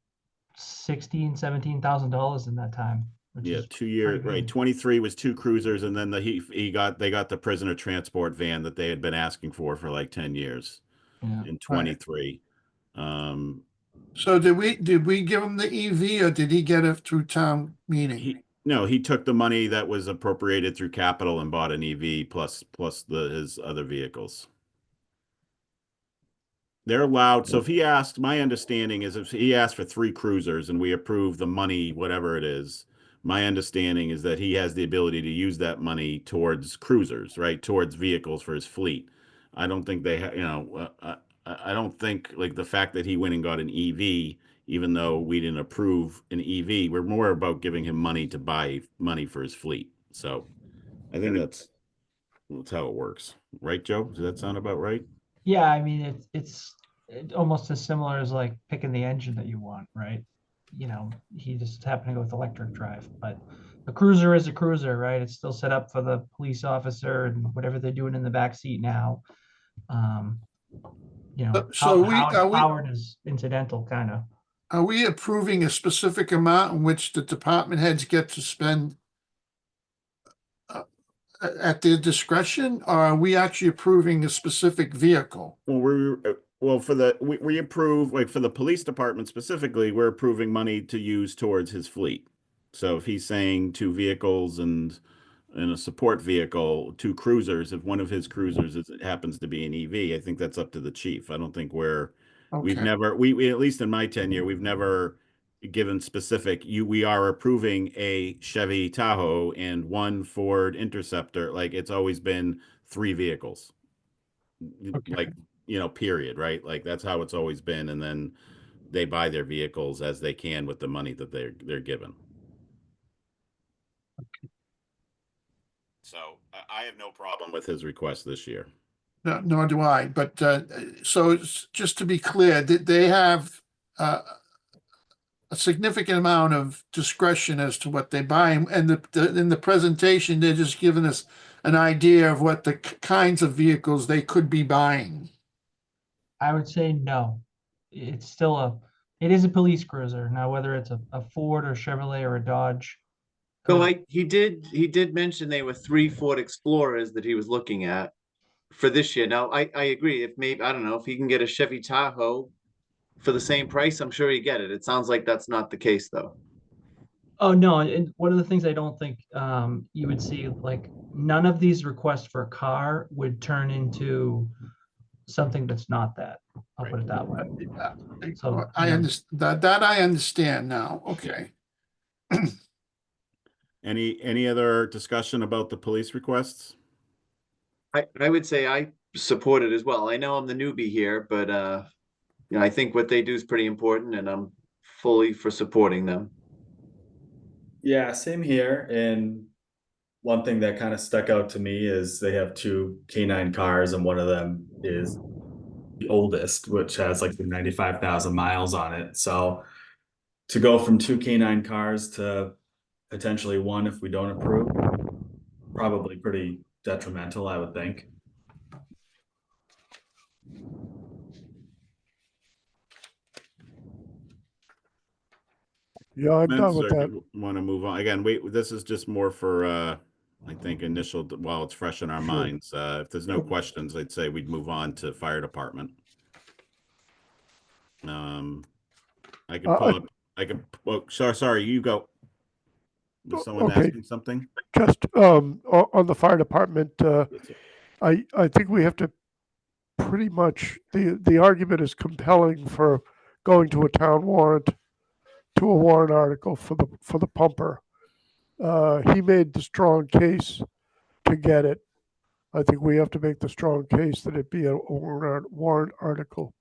$17,000 in that time, which Yeah, is 2 years, pretty right? good. 23 was 2 cruisers, and then they got the prisoner transport van that they had been asking for like 10 years Yeah. in 23. So did we give him the EV or did he get it through town meeting? He took the money that was appropriated through capital and bought an EV plus his other vehicles. They're allowed. So if he asked, my understanding is if he asked for 3 cruisers and we approve the money, whatever it is, my understanding is that he has the ability to use that money towards cruisers, right? Towards vehicles for his fleet. I don't think they I don't think like the fact that he went and got an EV, even though we didn't approve an EV, we're more about giving him money to buy money for his fleet. So I think that's how it works. Right, Joe? Does that sound about right? Yeah, I mean, it's almost as similar as like picking the engine that you want, right? You know, he just happened to go with electric drive, but a cruiser is a cruiser, right? It's still set up for the police officer and whatever they're doing in the back seat now. Um, you know, So how it's powered is incidental, kind of. are we approving a specific amount in which the department heads get to spend at their discretion, or are we actually approving a specific vehicle? Well, well for we approve, like for the police department specifically, we're approving money to use towards his fleet. So if he's saying 2 vehicles and a support vehicle, 2 cruisers, if one of his cruisers happens to be an EV, I think that's up to the chief. I don't think we've Okay, never, we at least in my tenure, we've never given specific, we are approving a Chevy Tahoe and 1 Ford Interceptor. Like it's always been 3 vehicles. okay. Like, period, right? Like that's how it's always been. And then they buy their vehicles as they can with the money that they're given. So I have no problem with his request this year. No, nor do I, but, so just to be clear, did they have, a significant amount of discretion as to what they buy, and in the presentation, they're just giving us an idea of what the kinds of vehicles they could be buying. I would say no. It's still it is a police cruiser. Now, whether it's a Ford or Chevrolet or a Dodge. So he did mention they were 3 Ford Explorers that he was looking at for this year. Now, I agree. If maybe, I don't know, if he can get a Chevy Tahoe for the same price, I'm sure he get it. It sounds like that's not the case though. Oh, no, and one of the things I don't think you would see, like none of these requests for a car would turn into something that's not that. I'll put it that way. So I understand that I understand now. Okay. Any other discussion about the police requests? I would say I support it as well. I know I'm the newbie here, but I think what they do is pretty important, and I'm fully for supporting them. Yeah, same here. And one thing that kind of stuck out to me is they have 2 K9 cars, and one of them is the oldest, which has like 95,000 miles on it. So to go from 2 K9 cars to potentially 1 if we don't approve, probably pretty detrimental, I would think. Yeah, I'm done with that. Want to move on again? This is just more for I think initial while it's fresh in our Sure. minds. If there's no questions, I'd say we'd move on to fire department. I could pull up. I could. Oh, sorry. You go. Was someone Okay. asking something? Just on the fire department, I think we have to pretty much, the argument is compelling for going to a town warrant, to a warrant article for the pumper. He made the strong case to get it. I think we have to make the strong case that it be a warrant article.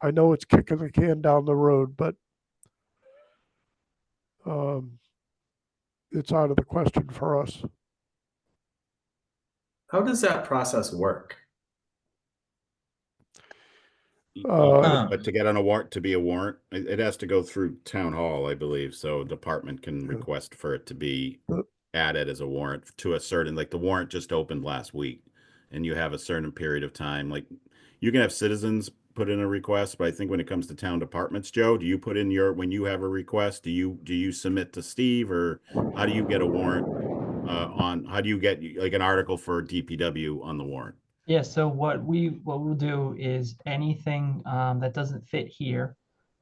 I know it's kicking the can down the road, but it's out of the question for us. How does that process work? But to get on a warrant, to be a warrant, it has to go through town hall, I believe. So a department can request for it to be added as a warrant to a certain, like the warrant just opened last week, and you have a certain period of time. Like you can have citizens put in a request, but I think when it comes to town departments, Joe, do you put in when you have a request, do you submit to Steve, or how do you get a warrant how do you get like an article for DPW on the warrant? Yeah, so what we'll do is anything that doesn't fit here,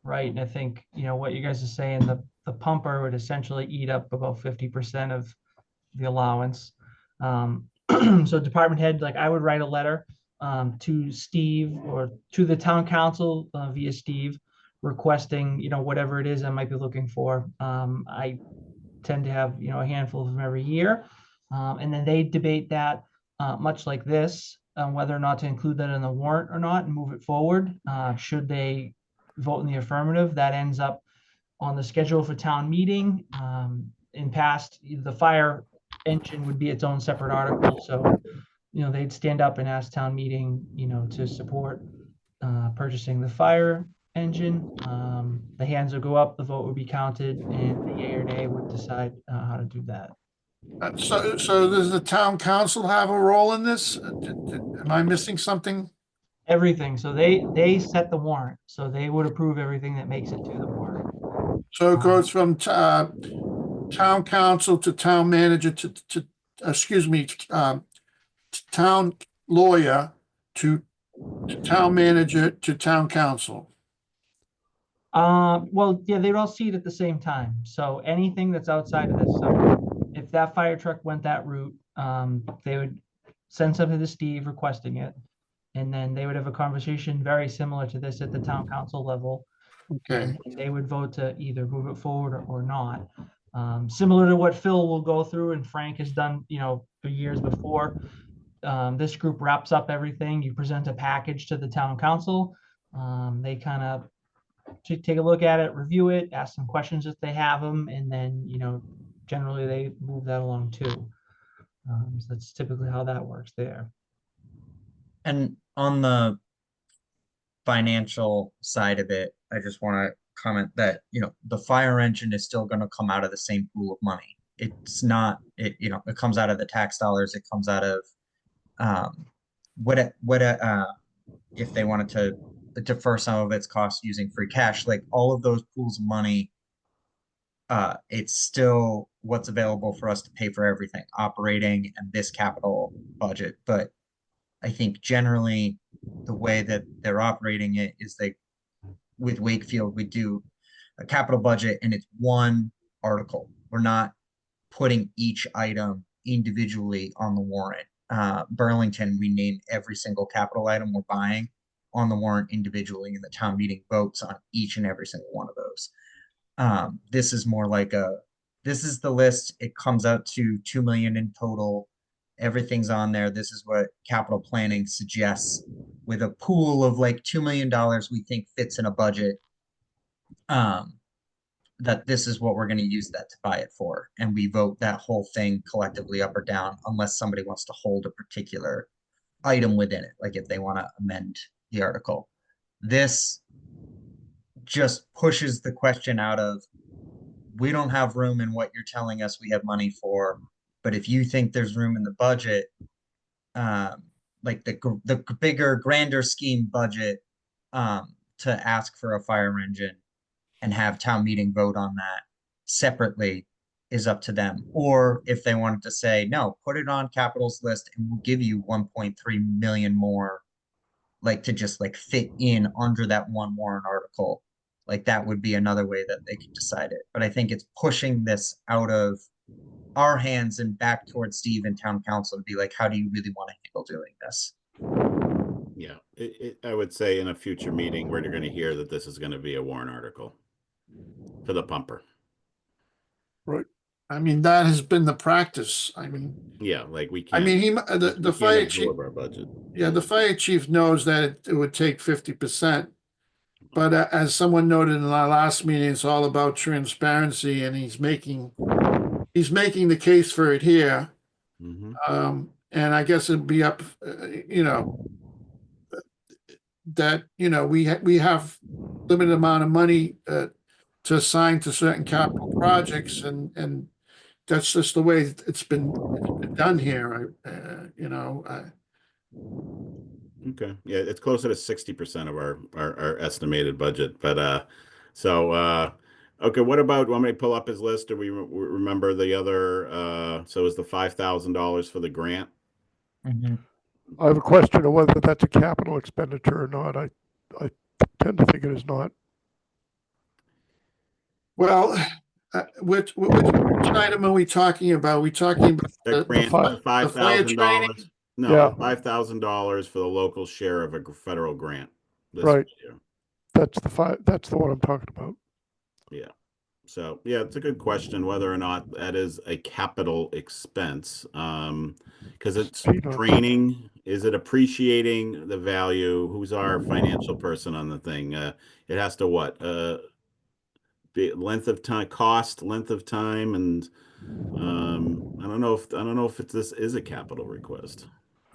right? And I think, what you guys are saying, the pumper would essentially eat up about 50% of the allowance. So department head, like I would write a letter to Steve or to the town council via Steve, requesting, whatever it is I might be looking for. I tend to have, a handful of them every year. And then they debate that much like this, whether or not to include that in the warrant or not and move it forward. Should they vote in the affirmative, that ends up on the schedule for town meeting. In past, the fire engine would be its own separate article. So they'd stand up and ask town meeting, to support purchasing the fire engine. The hands would go up, the vote would be counted, and the yay or nay would decide how to do that. So does the town council have a role in this? Am I missing something? Everything. So they set the warrant. So they would approve everything that makes it to the warrant. So it goes from town council to town manager to excuse me, town lawyer to town manager to town council. Well, yeah, they'd all see it at the same time. So anything that's outside of this, so if that fire truck went that route, they would send something to Steve requesting it. And then they would have a conversation very similar to this at the town council level. Okay. And they would vote to either move it forward or not. Similar to what Phil will go through and Frank has done, for years before. This group wraps up everything. You present a package to the town council. They kind of take a look at it, review it, ask some questions if they have them, and then, generally they move that along too. So that's typically how that works there. And on the financial side of it, I just want to comment that, the fire engine is still going to come out of the same pool of money. It's not, it comes out of the tax dollars. It comes out of, if they wanted to defer some of its costs using free cash, like all of those pools of money, it's still what's available for us to pay for everything, operating and this capital budget. But I think generally the way that they're operating it is with Wakefield, we do a capital budget and it's one article. We're not putting each item individually on the warrant. Burlington, we name every single capital item we're buying on the warrant individually, and the town meeting votes on each and every single one of those. This is more like this is the list. It comes out to 2 million in total. Everything's on there. This is what capital planning suggests with a pool of like $2 million we think fits in a budget. That this is what we're going to use that to buy it for. And we vote that whole thing collectively up or down, unless somebody wants to hold a particular item within it. Like if they want to amend the article. This just pushes the question out of, we don't have room in what you're telling us we have money for, but if you think there's room in the budget, like the bigger, grander scheme budget, to ask for a fire engine and have town meeting vote on that separately is up to them. Or if they wanted to say, no, put it on capital's list and we'll give you 1.3 million more, like to just like fit in under that one warrant article. Like that would be another way that they could decide it. But I think it's pushing this out of our hands and back towards Steve and town council to be like, how do you really want to handle doing this? Yeah, I would say in a future meeting, we're going to hear that this is going to be a warrant article for the pumper. Right. I mean, that has been the practice. I mean, yeah, like we I can't. mean, the fire chief. Our budget. Yeah, the fire chief knows that it would take 50%. But as someone noted in our last meeting, it's all about transparency, and he's making the case for it here. Mm-hmm. And I guess it'd be up, that we have limited amount of money to assign to certain capital projects, and that's just the way it's been done here. Okay, yeah, it's closer to 60% of our estimated budget, but okay, what about, want me to pull up his list? Do we remember the other, so is the $5,000 for the grant? Mm-hmm. I have a question of whether that's a capital expenditure or not. I tend to think it is not. Well, which item are we talking about? Are we talking about the grant, $5,000? No, Yeah. $5,000 for the local share of a federal grant. Right. Year. That's the one I'm talking about. Yeah. So yeah, it's a good question whether or not that is a capital expense. Because it's training. Is it appreciating the value? Who's our financial person on the thing? It has to what? Length of time, cost, length of time, and I don't know if this is a capital request.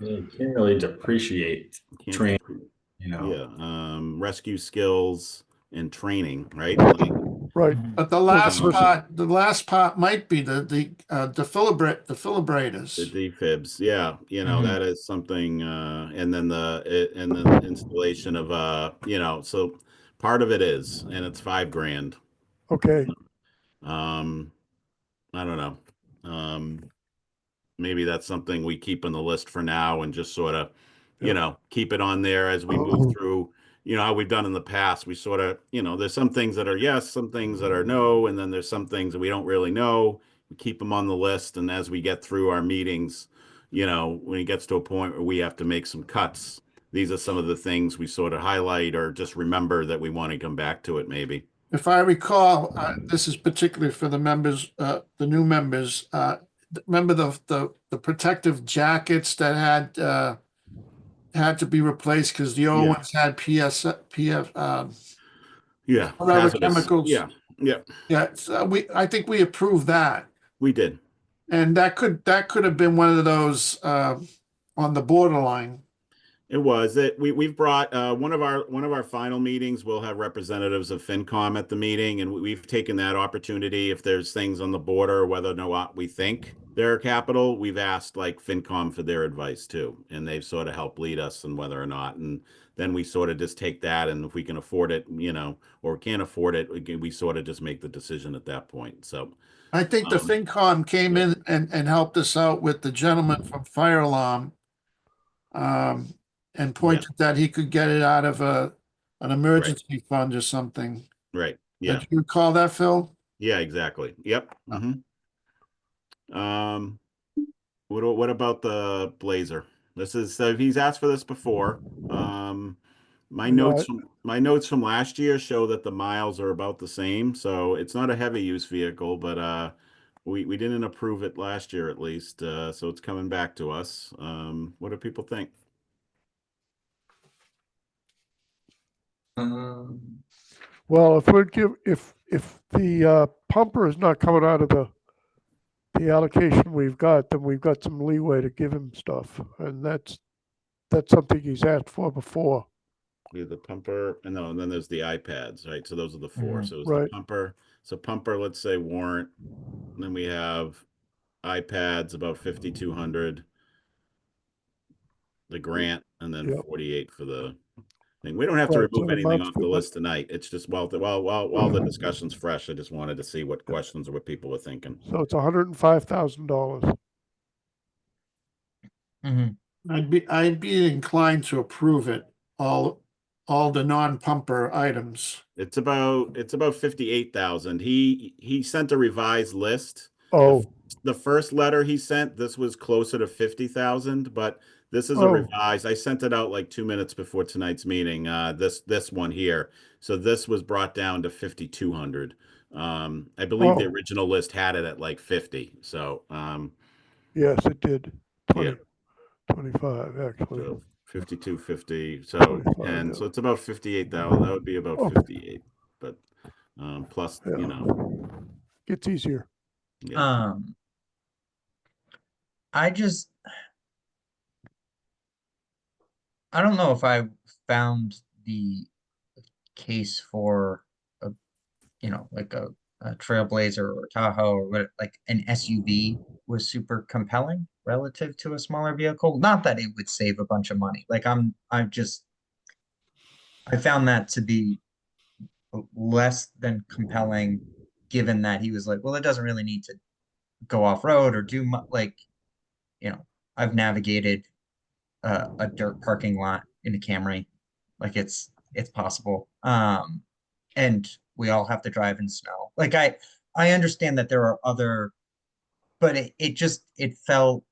You can't really depreciate Can't train, depre- you know. Yeah, rescue skills and training, right? Like, Right. But the So the last person, part might be the the defibrillators. defibs, yeah, Mhm. that is something, and then and then installation of, so part of it is, and it's 5 grand. okay, Um, I don't know. Maybe that's something we keep on the list for now and just sort of, Yep. keep it on there as we move through, how we've done in the past. We sort of, there's some things that are yes, some things that are no, and then there's some things that we don't really know. We keep them on the list, and as we get through our meetings, when it gets to a point where we have to make some cuts, these are some of the things we sort of highlight or just remember that we want to come back to it maybe. If I recall, this is particularly for the members, the new members. Remember the protective jackets that had to be replaced because the old Yeah. ones had Yeah, whatever hazardous. chemicals. Yeah, yeah, Yeah, so I think we approved that, we did. and that could have been one of those on the borderline. It was that we've brought one of our final meetings. We'll have representatives of FinCom at the meeting, and we've taken that opportunity. If there's things on the border, whether or not we think they're capital, we've asked like FinCom for their advice too, and they've sort of helped lead us in whether or not. And then we sort of just take that, and if we can afford it, or can't afford it, we sort of just make the decision at that point. So, I think the um, FinCom came yeah. in and helped us out with the gentleman from Fire Alarm, um, and Yeah, pointed that he could get it out of an right, emergency fund or something. right, Do yeah, you recall that, Phil? yeah, exactly. Yep. Um, what about the Blazer? This is so he's asked for this before. Um, my I got notes it. from my notes from last year show that the miles are about the same, so it's not a heavy use vehicle, but we didn't approve it last year at least, so it's coming back to us. What do people think? Um, Well, if the pumper is not coming out of the allocation we've got, then we've got some leeway to give him stuff, and that's something he's asked for before. We have the pumper, and then there's the iPads, right? So those are the four. Mhm. So it's the Right. pumper. So pumper, let's say warrant. And then we have iPads about 5,200. The grant, and then Yep. 48 for the thing. We don't have to Right. So remove it anything amounts off to the about, list tonight. It's just while the discussion's fresh, I just wanted to see what questions or what people were thinking. so it's $105,000. Mhm. I'd be inclined to approve it, all the non-pumper items. It's about 58,000. He sent a revised list. Oh, The first letter he sent, this was closer to 50,000, but this is a oh, revised. I sent it out like 2 minutes before tonight's meeting. This one here. So this was brought down to 5,200. I believe the oh, original list had it at like 50. So yes, it did. yeah, 20, 25 actually. so 5250. So 25. 10. Yeah. So it's about 58,000. That would be about Oh, 58. But plus, yeah. Gets easier. yeah. Um, I just I don't know if I found the case for a like a Trailblazer or Tahoe or what like an SUV was super compelling relative to a smaller vehicle. Not that it would save a bunch of money. Like I found that to be less than compelling given that he was like, well, it doesn't really need to go off road or do like, you know, I've navigated a dirt parking lot in a Camry. Like it's possible. And we all have to drive in snow. Like I understand that there are other, but it felt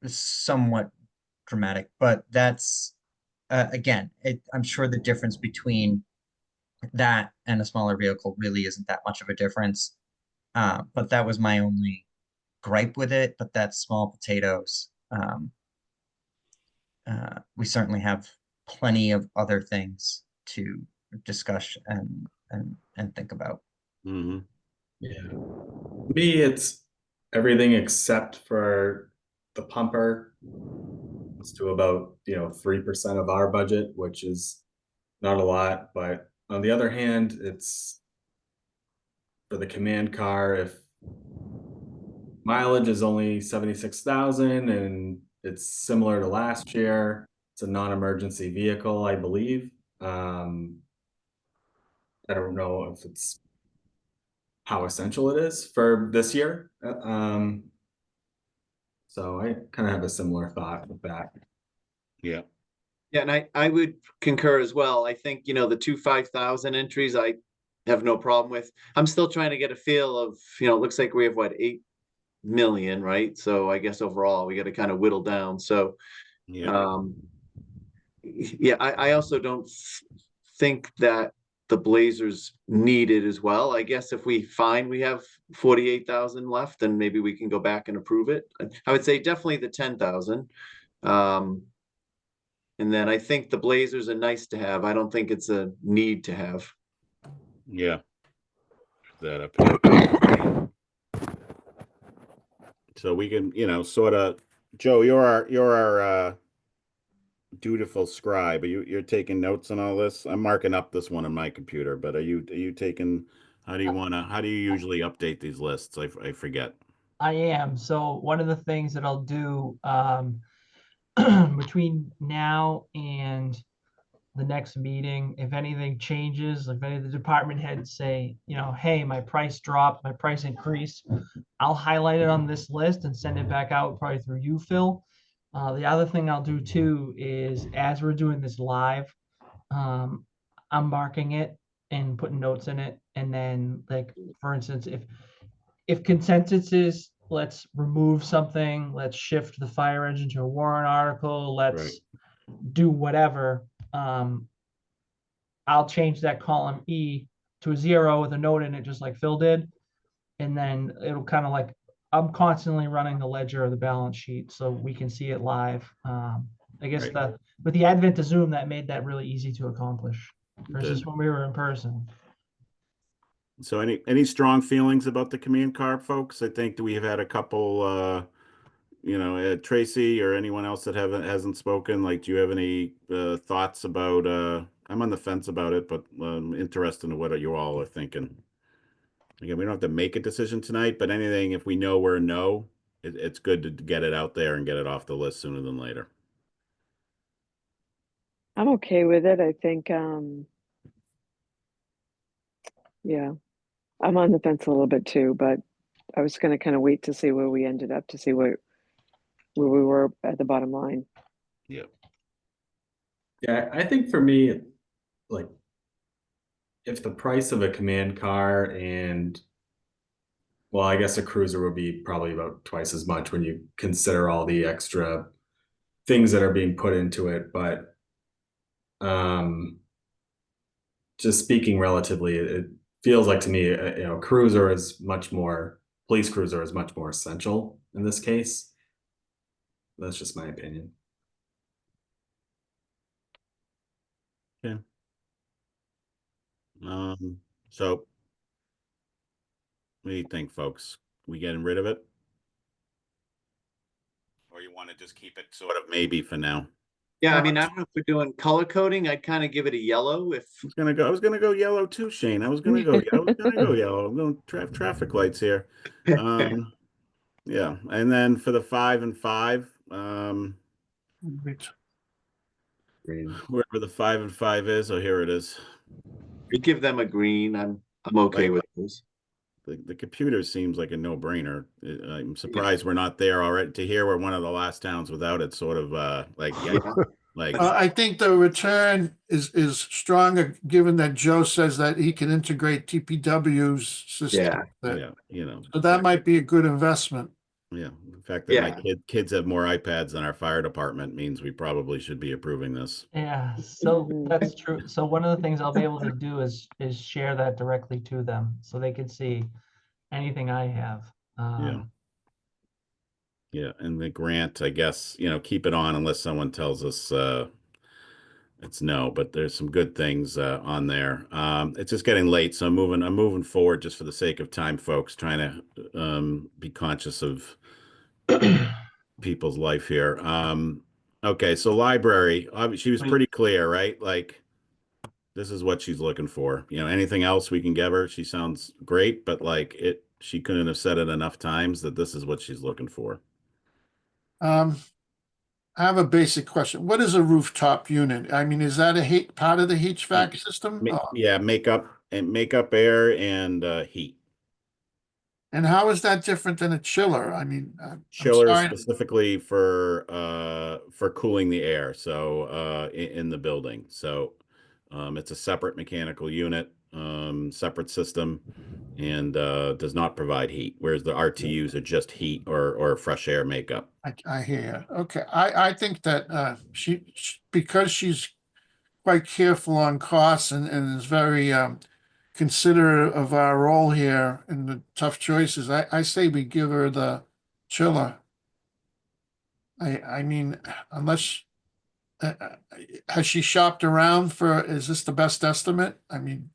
somewhat dramatic. But that's again, I'm sure the difference between that and a smaller vehicle really isn't that much of a difference. But that was my only gripe with it. But that's small potatoes. We certainly have plenty of other things to discuss and think about. Mm-hmm. yeah. Me, it's everything except for the pumper. It's to about, 3% of our budget, which is not a lot, but on the other hand, it's for the command car, if mileage is only 76,000 and it's similar to last year, it's a non-emergency vehicle, I believe. I don't know if it's how essential it is for this year. So I kind of have a similar thought with that. Yeah. Yeah, and I would concur as well. I think, the two 5,000 entries, I have no problem with. I'm still trying to get a feel of, it looks like we have what, 8 million, right? So I guess overall we got to kind of whittle down. So, Yeah. yeah, I also don't think that the Blazers need it as well. I guess if we find we have 48,000 left, then maybe we can go back and approve it. I would say definitely the 10,000. And then I think the Blazers are nice to have. I don't think it's a need to have. Yeah. That up here. So we can, sort of, Joe, you're our dutiful scribe. You're taking notes on all this? I'm marking up this one on my computer, but are you taking, how do you usually update these lists? I forget. I am. So one of the things that I'll do between now and the next meeting, if anything changes, if any of the department heads say, hey, my price dropped, my price increased, I'll highlight it on this list and send it back out probably through you, Phil. The other thing I'll do too is as we're doing this live, I'm marking it and putting notes in it. And then, like, for instance, if consensus is let's remove something, let's shift the fire engine to a warrant article, let's do whatever, I'll change that column E to a 0 with a note in it, just like Phil did. And then it'll kind of like, I'm constantly running the ledger of the balance sheet so we can see it live. I guess with the advent of Zoom, that made that really easy to accomplish versus when we were in person. So any strong feelings about the command car, folks? I think we've had a couple, Tracy or anyone else that hasn't spoken. Like, do you have any thoughts about? I'm on the fence about it, but interested in what you all are thinking. Again, we don't have to make a decision tonight, but anything, if we know we're a no, it's good to get it out there and get it off the list sooner than later. I'm okay with it. I think, yeah, I'm on the fence a little bit too, but I was going to kind of wait to see where we ended up to see where we were at the bottom line. Yeah. Yeah, I think for me, like, if the price of a command car and, well, I guess a cruiser would be probably about twice as much when you consider all the extra things that are being put into it. But just speaking relatively, it feels like to me, cruiser is much more, police cruiser is much more essential in this case. That's just my opinion. Okay. So what do you think, folks? We getting rid of it? Or you want to just keep it sort of maybe for now? Yeah, I mean, I don't know if we're doing color coding. I'd kind of give it a yellow if I was gonna go yellow too, Shane. I was gonna go yellow. I'm going traffic lights here. Yeah. And then for the 5 and 5, Green. wherever the 5 and 5 is, oh, here it is. we give them a green. I'm okay with those. The computer seems like a no-brainer. I'm surprised we're not there already. To hear we're one of the last towns without it, sort of I think the return is stronger, given that Joe says that he can integrate TPW's system. So that might be a good investment. Yeah, the fact that my kids have more iPads than our fire department means we probably should be approving this. Yeah, so that's true. So one of the things I'll be able to do is share that directly to them so they can see anything I have. Yeah, and the grant, I guess, keep it on unless someone tells us it's no, but there's some good things on there. It's just getting late, so I'm moving forward just for the sake of time, folks, trying to be conscious of people's life here. Okay, so library, she was pretty clear, right? Like, this is what she's looking for. You know, anything else we can give her? She sounds great, but like she couldn't have said it enough times that this is what she's looking for. I have a basic question. What is a rooftop unit? I mean, is that part of the HVAC system? Yeah, makeup air and heat. And how is that different than a chiller? I mean, I'm Chiller sorry. specifically for cooling the air, so in the building. So it's a separate mechanical unit, separate system, and does not provide heat, whereas the RTUs are just heat or fresh air makeup. I hear you. Okay, I think that because she's quite careful on costs and is very considerate of our role here in the tough choices, I say we give her the chiller. I mean, unless has she shopped around is this the best estimate? I mean,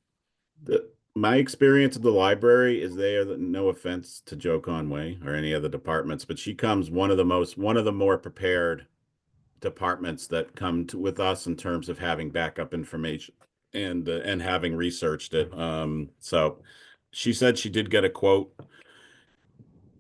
My experience at the library is no offense to Joe Conway or any other departments, but she comes one of the more prepared departments that come with us in terms of having backup information and having researched it. So she said she did get a quote.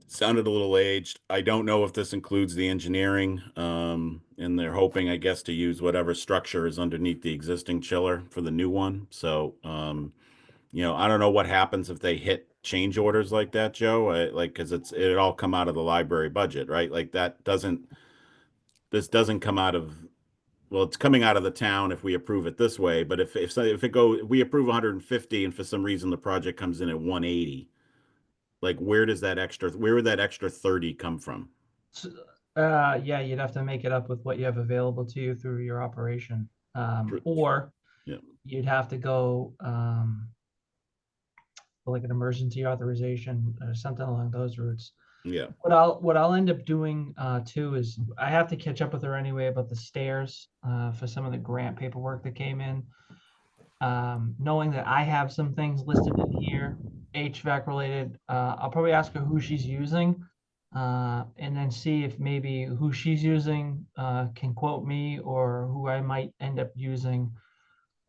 Sounded a little aged. I don't know if this includes the engineering, and they're hoping, I guess, to use whatever structure is underneath the existing chiller for the new one. So, I don't know what happens if they hit change orders like that, Joe. Because it all come out of the library budget, right? Like this doesn't come out of. Well, it's coming out of the town if we approve it this way. But if we approve 150 and for some reason the project comes in at 180. Like, where would that extra 30 come from? Yeah, you'd have to make it up with what you have available to you through your operation. Or Yeah. you'd have to go for like an emergency authorization or something along those routes. Yeah. What I'll end up doing too is I have to catch up with her anyway about the stairs for some of the grant paperwork that came in. Knowing that I have some things listed in here, HVAC related, I'll probably ask her who she's using, and then see if maybe who she's using can quote me, or who I might end up using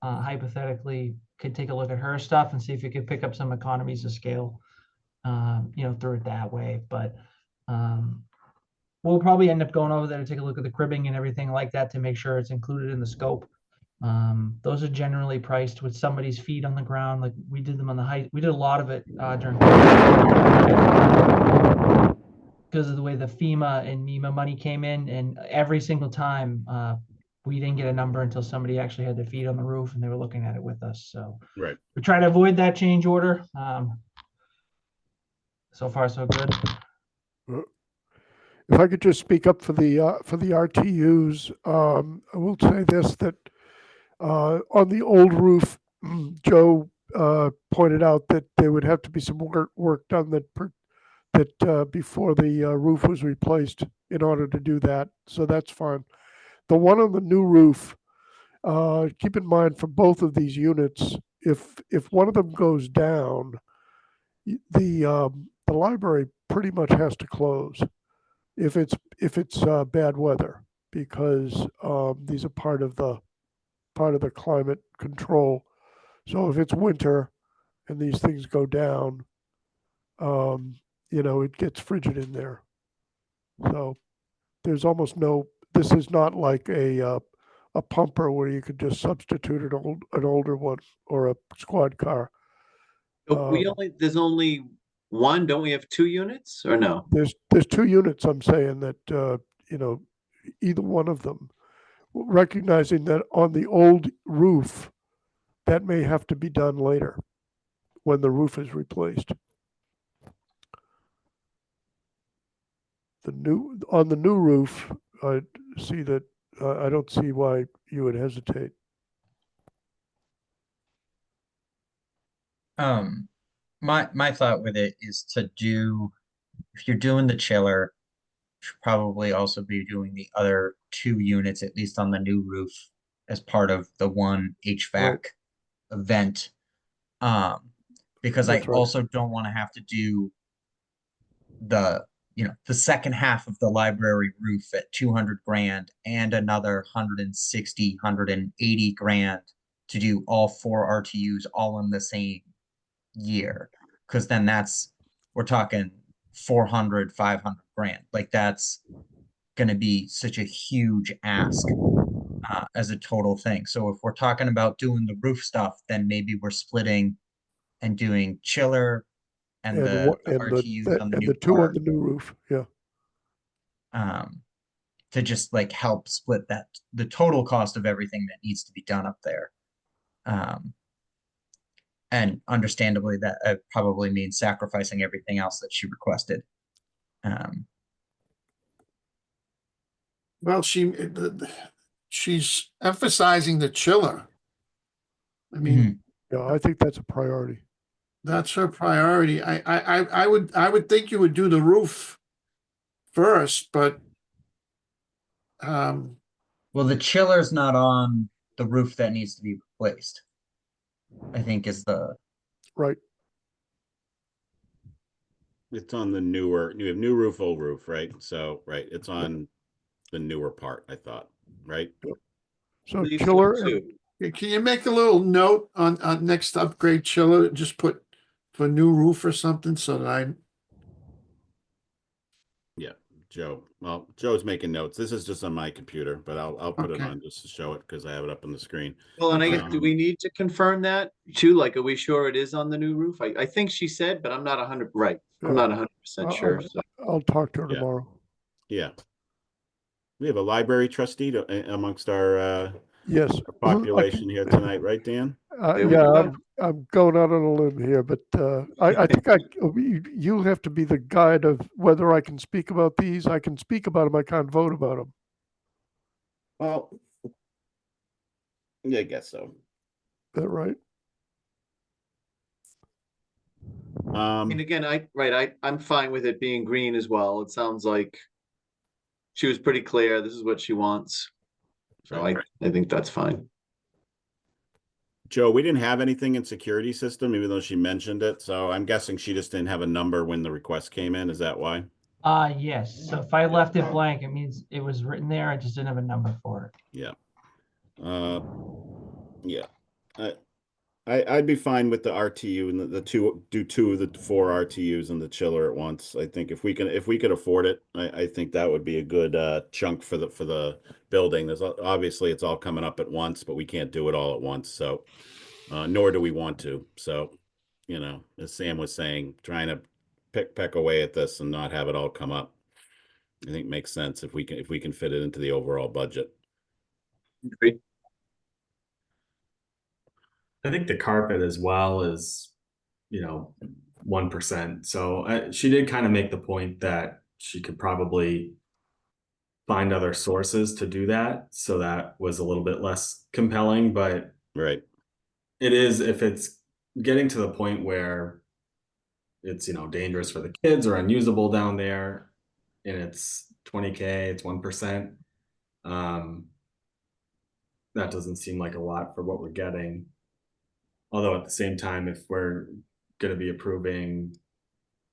hypothetically could take a look at her stuff and see if you could pick up some economies of scale, through it that way. But we'll probably end up going over there to take a look at the cribbing and everything like that to make sure it's included in the scope. Those are generally priced with somebody's feet on the ground. Like we did them on the height. We did a lot of it during because of the way the FEMA and MEMA money came in, and every single time we didn't get a number until somebody actually had their feet on the roof and they were looking at it with us. So right, we try to avoid that change order. So far, so good. If I could just speak up for the RTUs, I will say this, that on the old roof, Joe pointed out that there would have to be some work done that before the roof was replaced in order to do that. So that's fine. The one on the new roof, keep in mind for both of these units, if one of them goes down, the library pretty much has to close if it's bad weather, because these are part of the climate control. So if it's winter and these things go down, it gets frigid in there. So there's almost no. This is not like a pumper where you could just substitute an older one or a squad car. There's only one. Don't we have 2 units or no? There's 2 units. I'm saying that either one of them, recognizing that on the old roof, that may have to be done later when the roof is replaced. On the new roof, I see that. I don't see why you would hesitate. My thought with it is to do, if you're doing the chiller, you should probably also be doing the other 2 units, at least on the new roof, as part of the one HVAC event. Because I also don't want to have to do the the second half of the library roof at 200 grand and another 160, 180 grand to do all 4 RTUs all in the same year. Because then we're talking 400, 500 grand. Like that's going to be such a huge ask as a total thing. So if we're talking about doing the roof stuff, then maybe we're splitting and doing chiller and the RTUs on the new the two on part, the new roof. Yeah. to just like help split the total cost of everything that needs to be done up there. And understandably, that probably means sacrificing everything else that she requested. Well, she's emphasizing the chiller. I mean, Yeah, I think that's a priority. that's her priority. I would think you would do the roof first, but well, the chiller's not on the roof that needs to be replaced, I think is the right. It's on the newer, you have new roof, old roof, right? So, right, it's on the newer part, I thought, right? So These chiller two. can you make a little note on next upgrade chiller? Just put for new roof or something so that Yeah, Joe. Well, Joe's making notes. This is just on my computer, but I'll put it Okay. on just to show it because I have it up on the screen. Well, and I guess, do we need to confirm that too? Like, are we sure it is on the new roof? I think she said, but I'm not 100 right. I'm not 100% sure. So. I'll talk to her Yeah. tomorrow. Yeah. We have a library trustee amongst our Yes. our population here tonight, right, Dan? There we Yeah, go. I'm going out on a limb here, but I think you have to be the guide of whether I can speak about these. I can speak about them. I can't vote about them. Well, yeah, I guess so. Is that right? I mean, again, I'm fine with it being green as well. It sounds like she was pretty clear. This is what she wants. So I think that's fine. Joe, we didn't have anything in security system, even though she mentioned it. So I'm guessing she just didn't have a number when the request came in. Is that why? Yes. So if I left it blank, it means it was written there. I just didn't have a number for it. Yeah. Yeah. I'd be fine with the RTU and the two of the 4 RTUs and the chiller at once. I think if we could afford it, I think that would be a good chunk for the building. There's obviously it's all coming up at once, but we can't do it all at once. So nor do we want to. So, as Sam was saying, trying to peck away at this and not have it all come up, I think makes sense if we can fit it into the overall budget. Agree. I think the carpet as well is, 1%. So she did kind of make the point that she could probably find other sources to do that. So that was a little bit less compelling, but right. It is, if it's getting to the point where it's, dangerous for the kids or unusable down there and it's 20K, it's 1%. That doesn't seem like a lot for what we're getting. Although at the same time, if we're going to be approving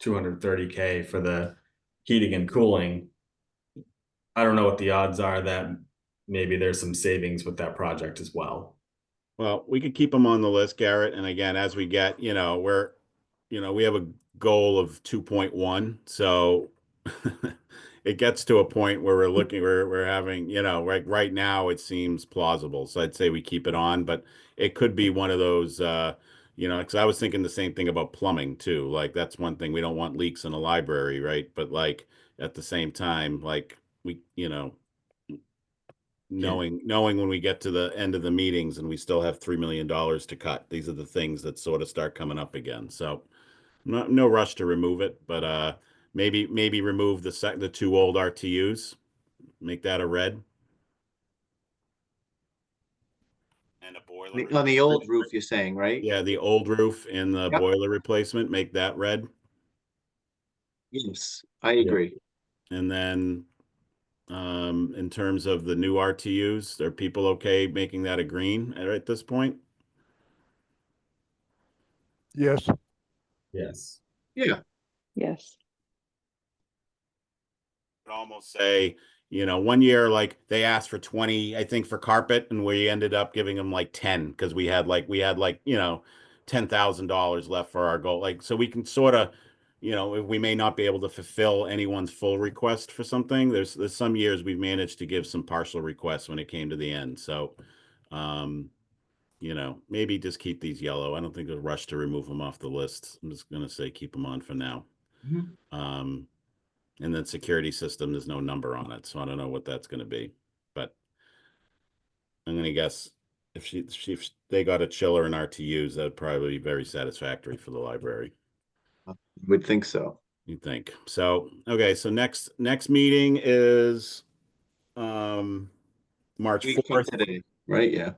230K for the heating and cooling, I don't know what the odds are that maybe there's some savings with that project as well. Well, we could keep them on the list, Garrett. And again, as we get, we have a goal of 2.1. So it gets to a point where we're having, right now it seems plausible. So I'd say we keep it on, but it could be one of those, because I was thinking the same thing about plumbing too. Like that's one thing, we don't want leaks in a library, right? But like at the same time, like we, knowing when we get to the end of the meetings and we still have $3 million to cut, these are the things that sort of start coming up again. So no rush to remove it, but maybe remove the 2 old RTUs, make that a red. And a boiler On the old roof, you're saying, right? Yeah, the old roof and the boiler replacement, make that red. Yes, I agree. And then in terms of the new RTUs, are people okay making that a green at this point? Yes. Yes. Yeah. Yes. almost say, you know, one year, like they asked for 20, I think, for carpet, and we ended up giving them like 10 because we had like, you know, $10,000 left for our goal. Like, so we can sort of, you know, we may not be able to fulfill anyone's full request for something. There's some years we've managed to give some partial requests when it came to the end. So, you know, maybe just keep these yellow. I don't think there's a rush to remove them off the list. I'm just gonna say keep them on for now. And then security system, there's no number on it, so I don't know what that's gonna be. But I'm gonna guess if they got a chiller and RTUs, that'd probably be very satisfactory for the library. Would think so. You think so? Okay, so next meeting is March Week from 4th. today, right? Yeah.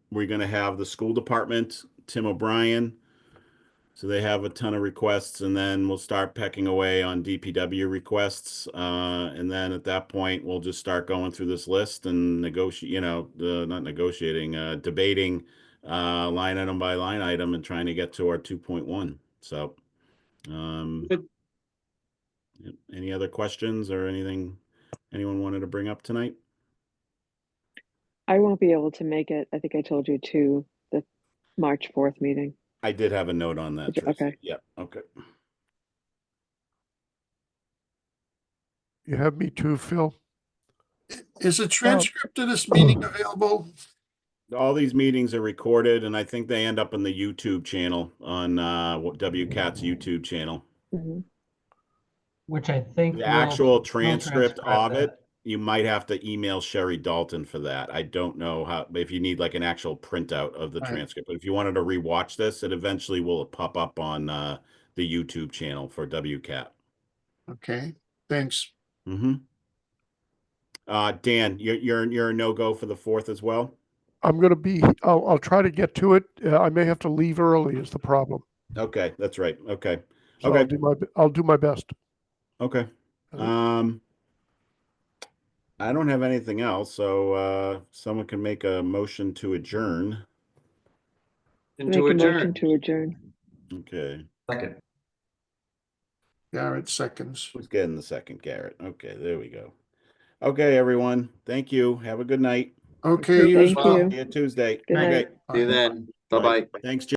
We're gonna have the school department, Tim O'Brien. So they have a ton of requests, and then we'll start pecking away on DPW requests. And then at that point, we'll just start going through this list and negotiate, you know, not negotiating, debating line item by line item and trying to get to our 2.1. So, any other questions or anything anyone wanted to bring up tonight? I won't be able to make it. I think I told you to the March 4th meeting. I did have a note on that. Okay. Yeah. Okay. You have me too, Phil. Is a transcript of this meeting available? All these meetings are recorded, and I think they end up on the YouTube channel on WCAT's YouTube channel. Mhm. Which I think The will- actual will transcript transcribe of that. it, you might have to email Sherry Dalton for that. I don't know how, if you need like an actual printout of the Right. transcript. But if you wanted to rewatch this, it eventually will pop up on the YouTube channel for WCAT. Okay, thanks. Mm-hmm. Dan, you're a no-go for the 4th as well? I'm going to be, I'll try to get to it. I may have to leave early is the problem. Okay, that's right. Okay. So Okay. I'll do my best. Okay. I don't have anything else, so someone can make a motion to adjourn. And Make to a motion adjourn. to adjourn. Okay. Second. Garrett seconds. Who's getting the second, Garrett? Okay, there we go. Okay, everyone. Thank you. Have a good night. Okay, you as Thank well. you. See you Tuesday. Good Okay. night. See you then. Bye. Bye-bye. Thanks, Jim.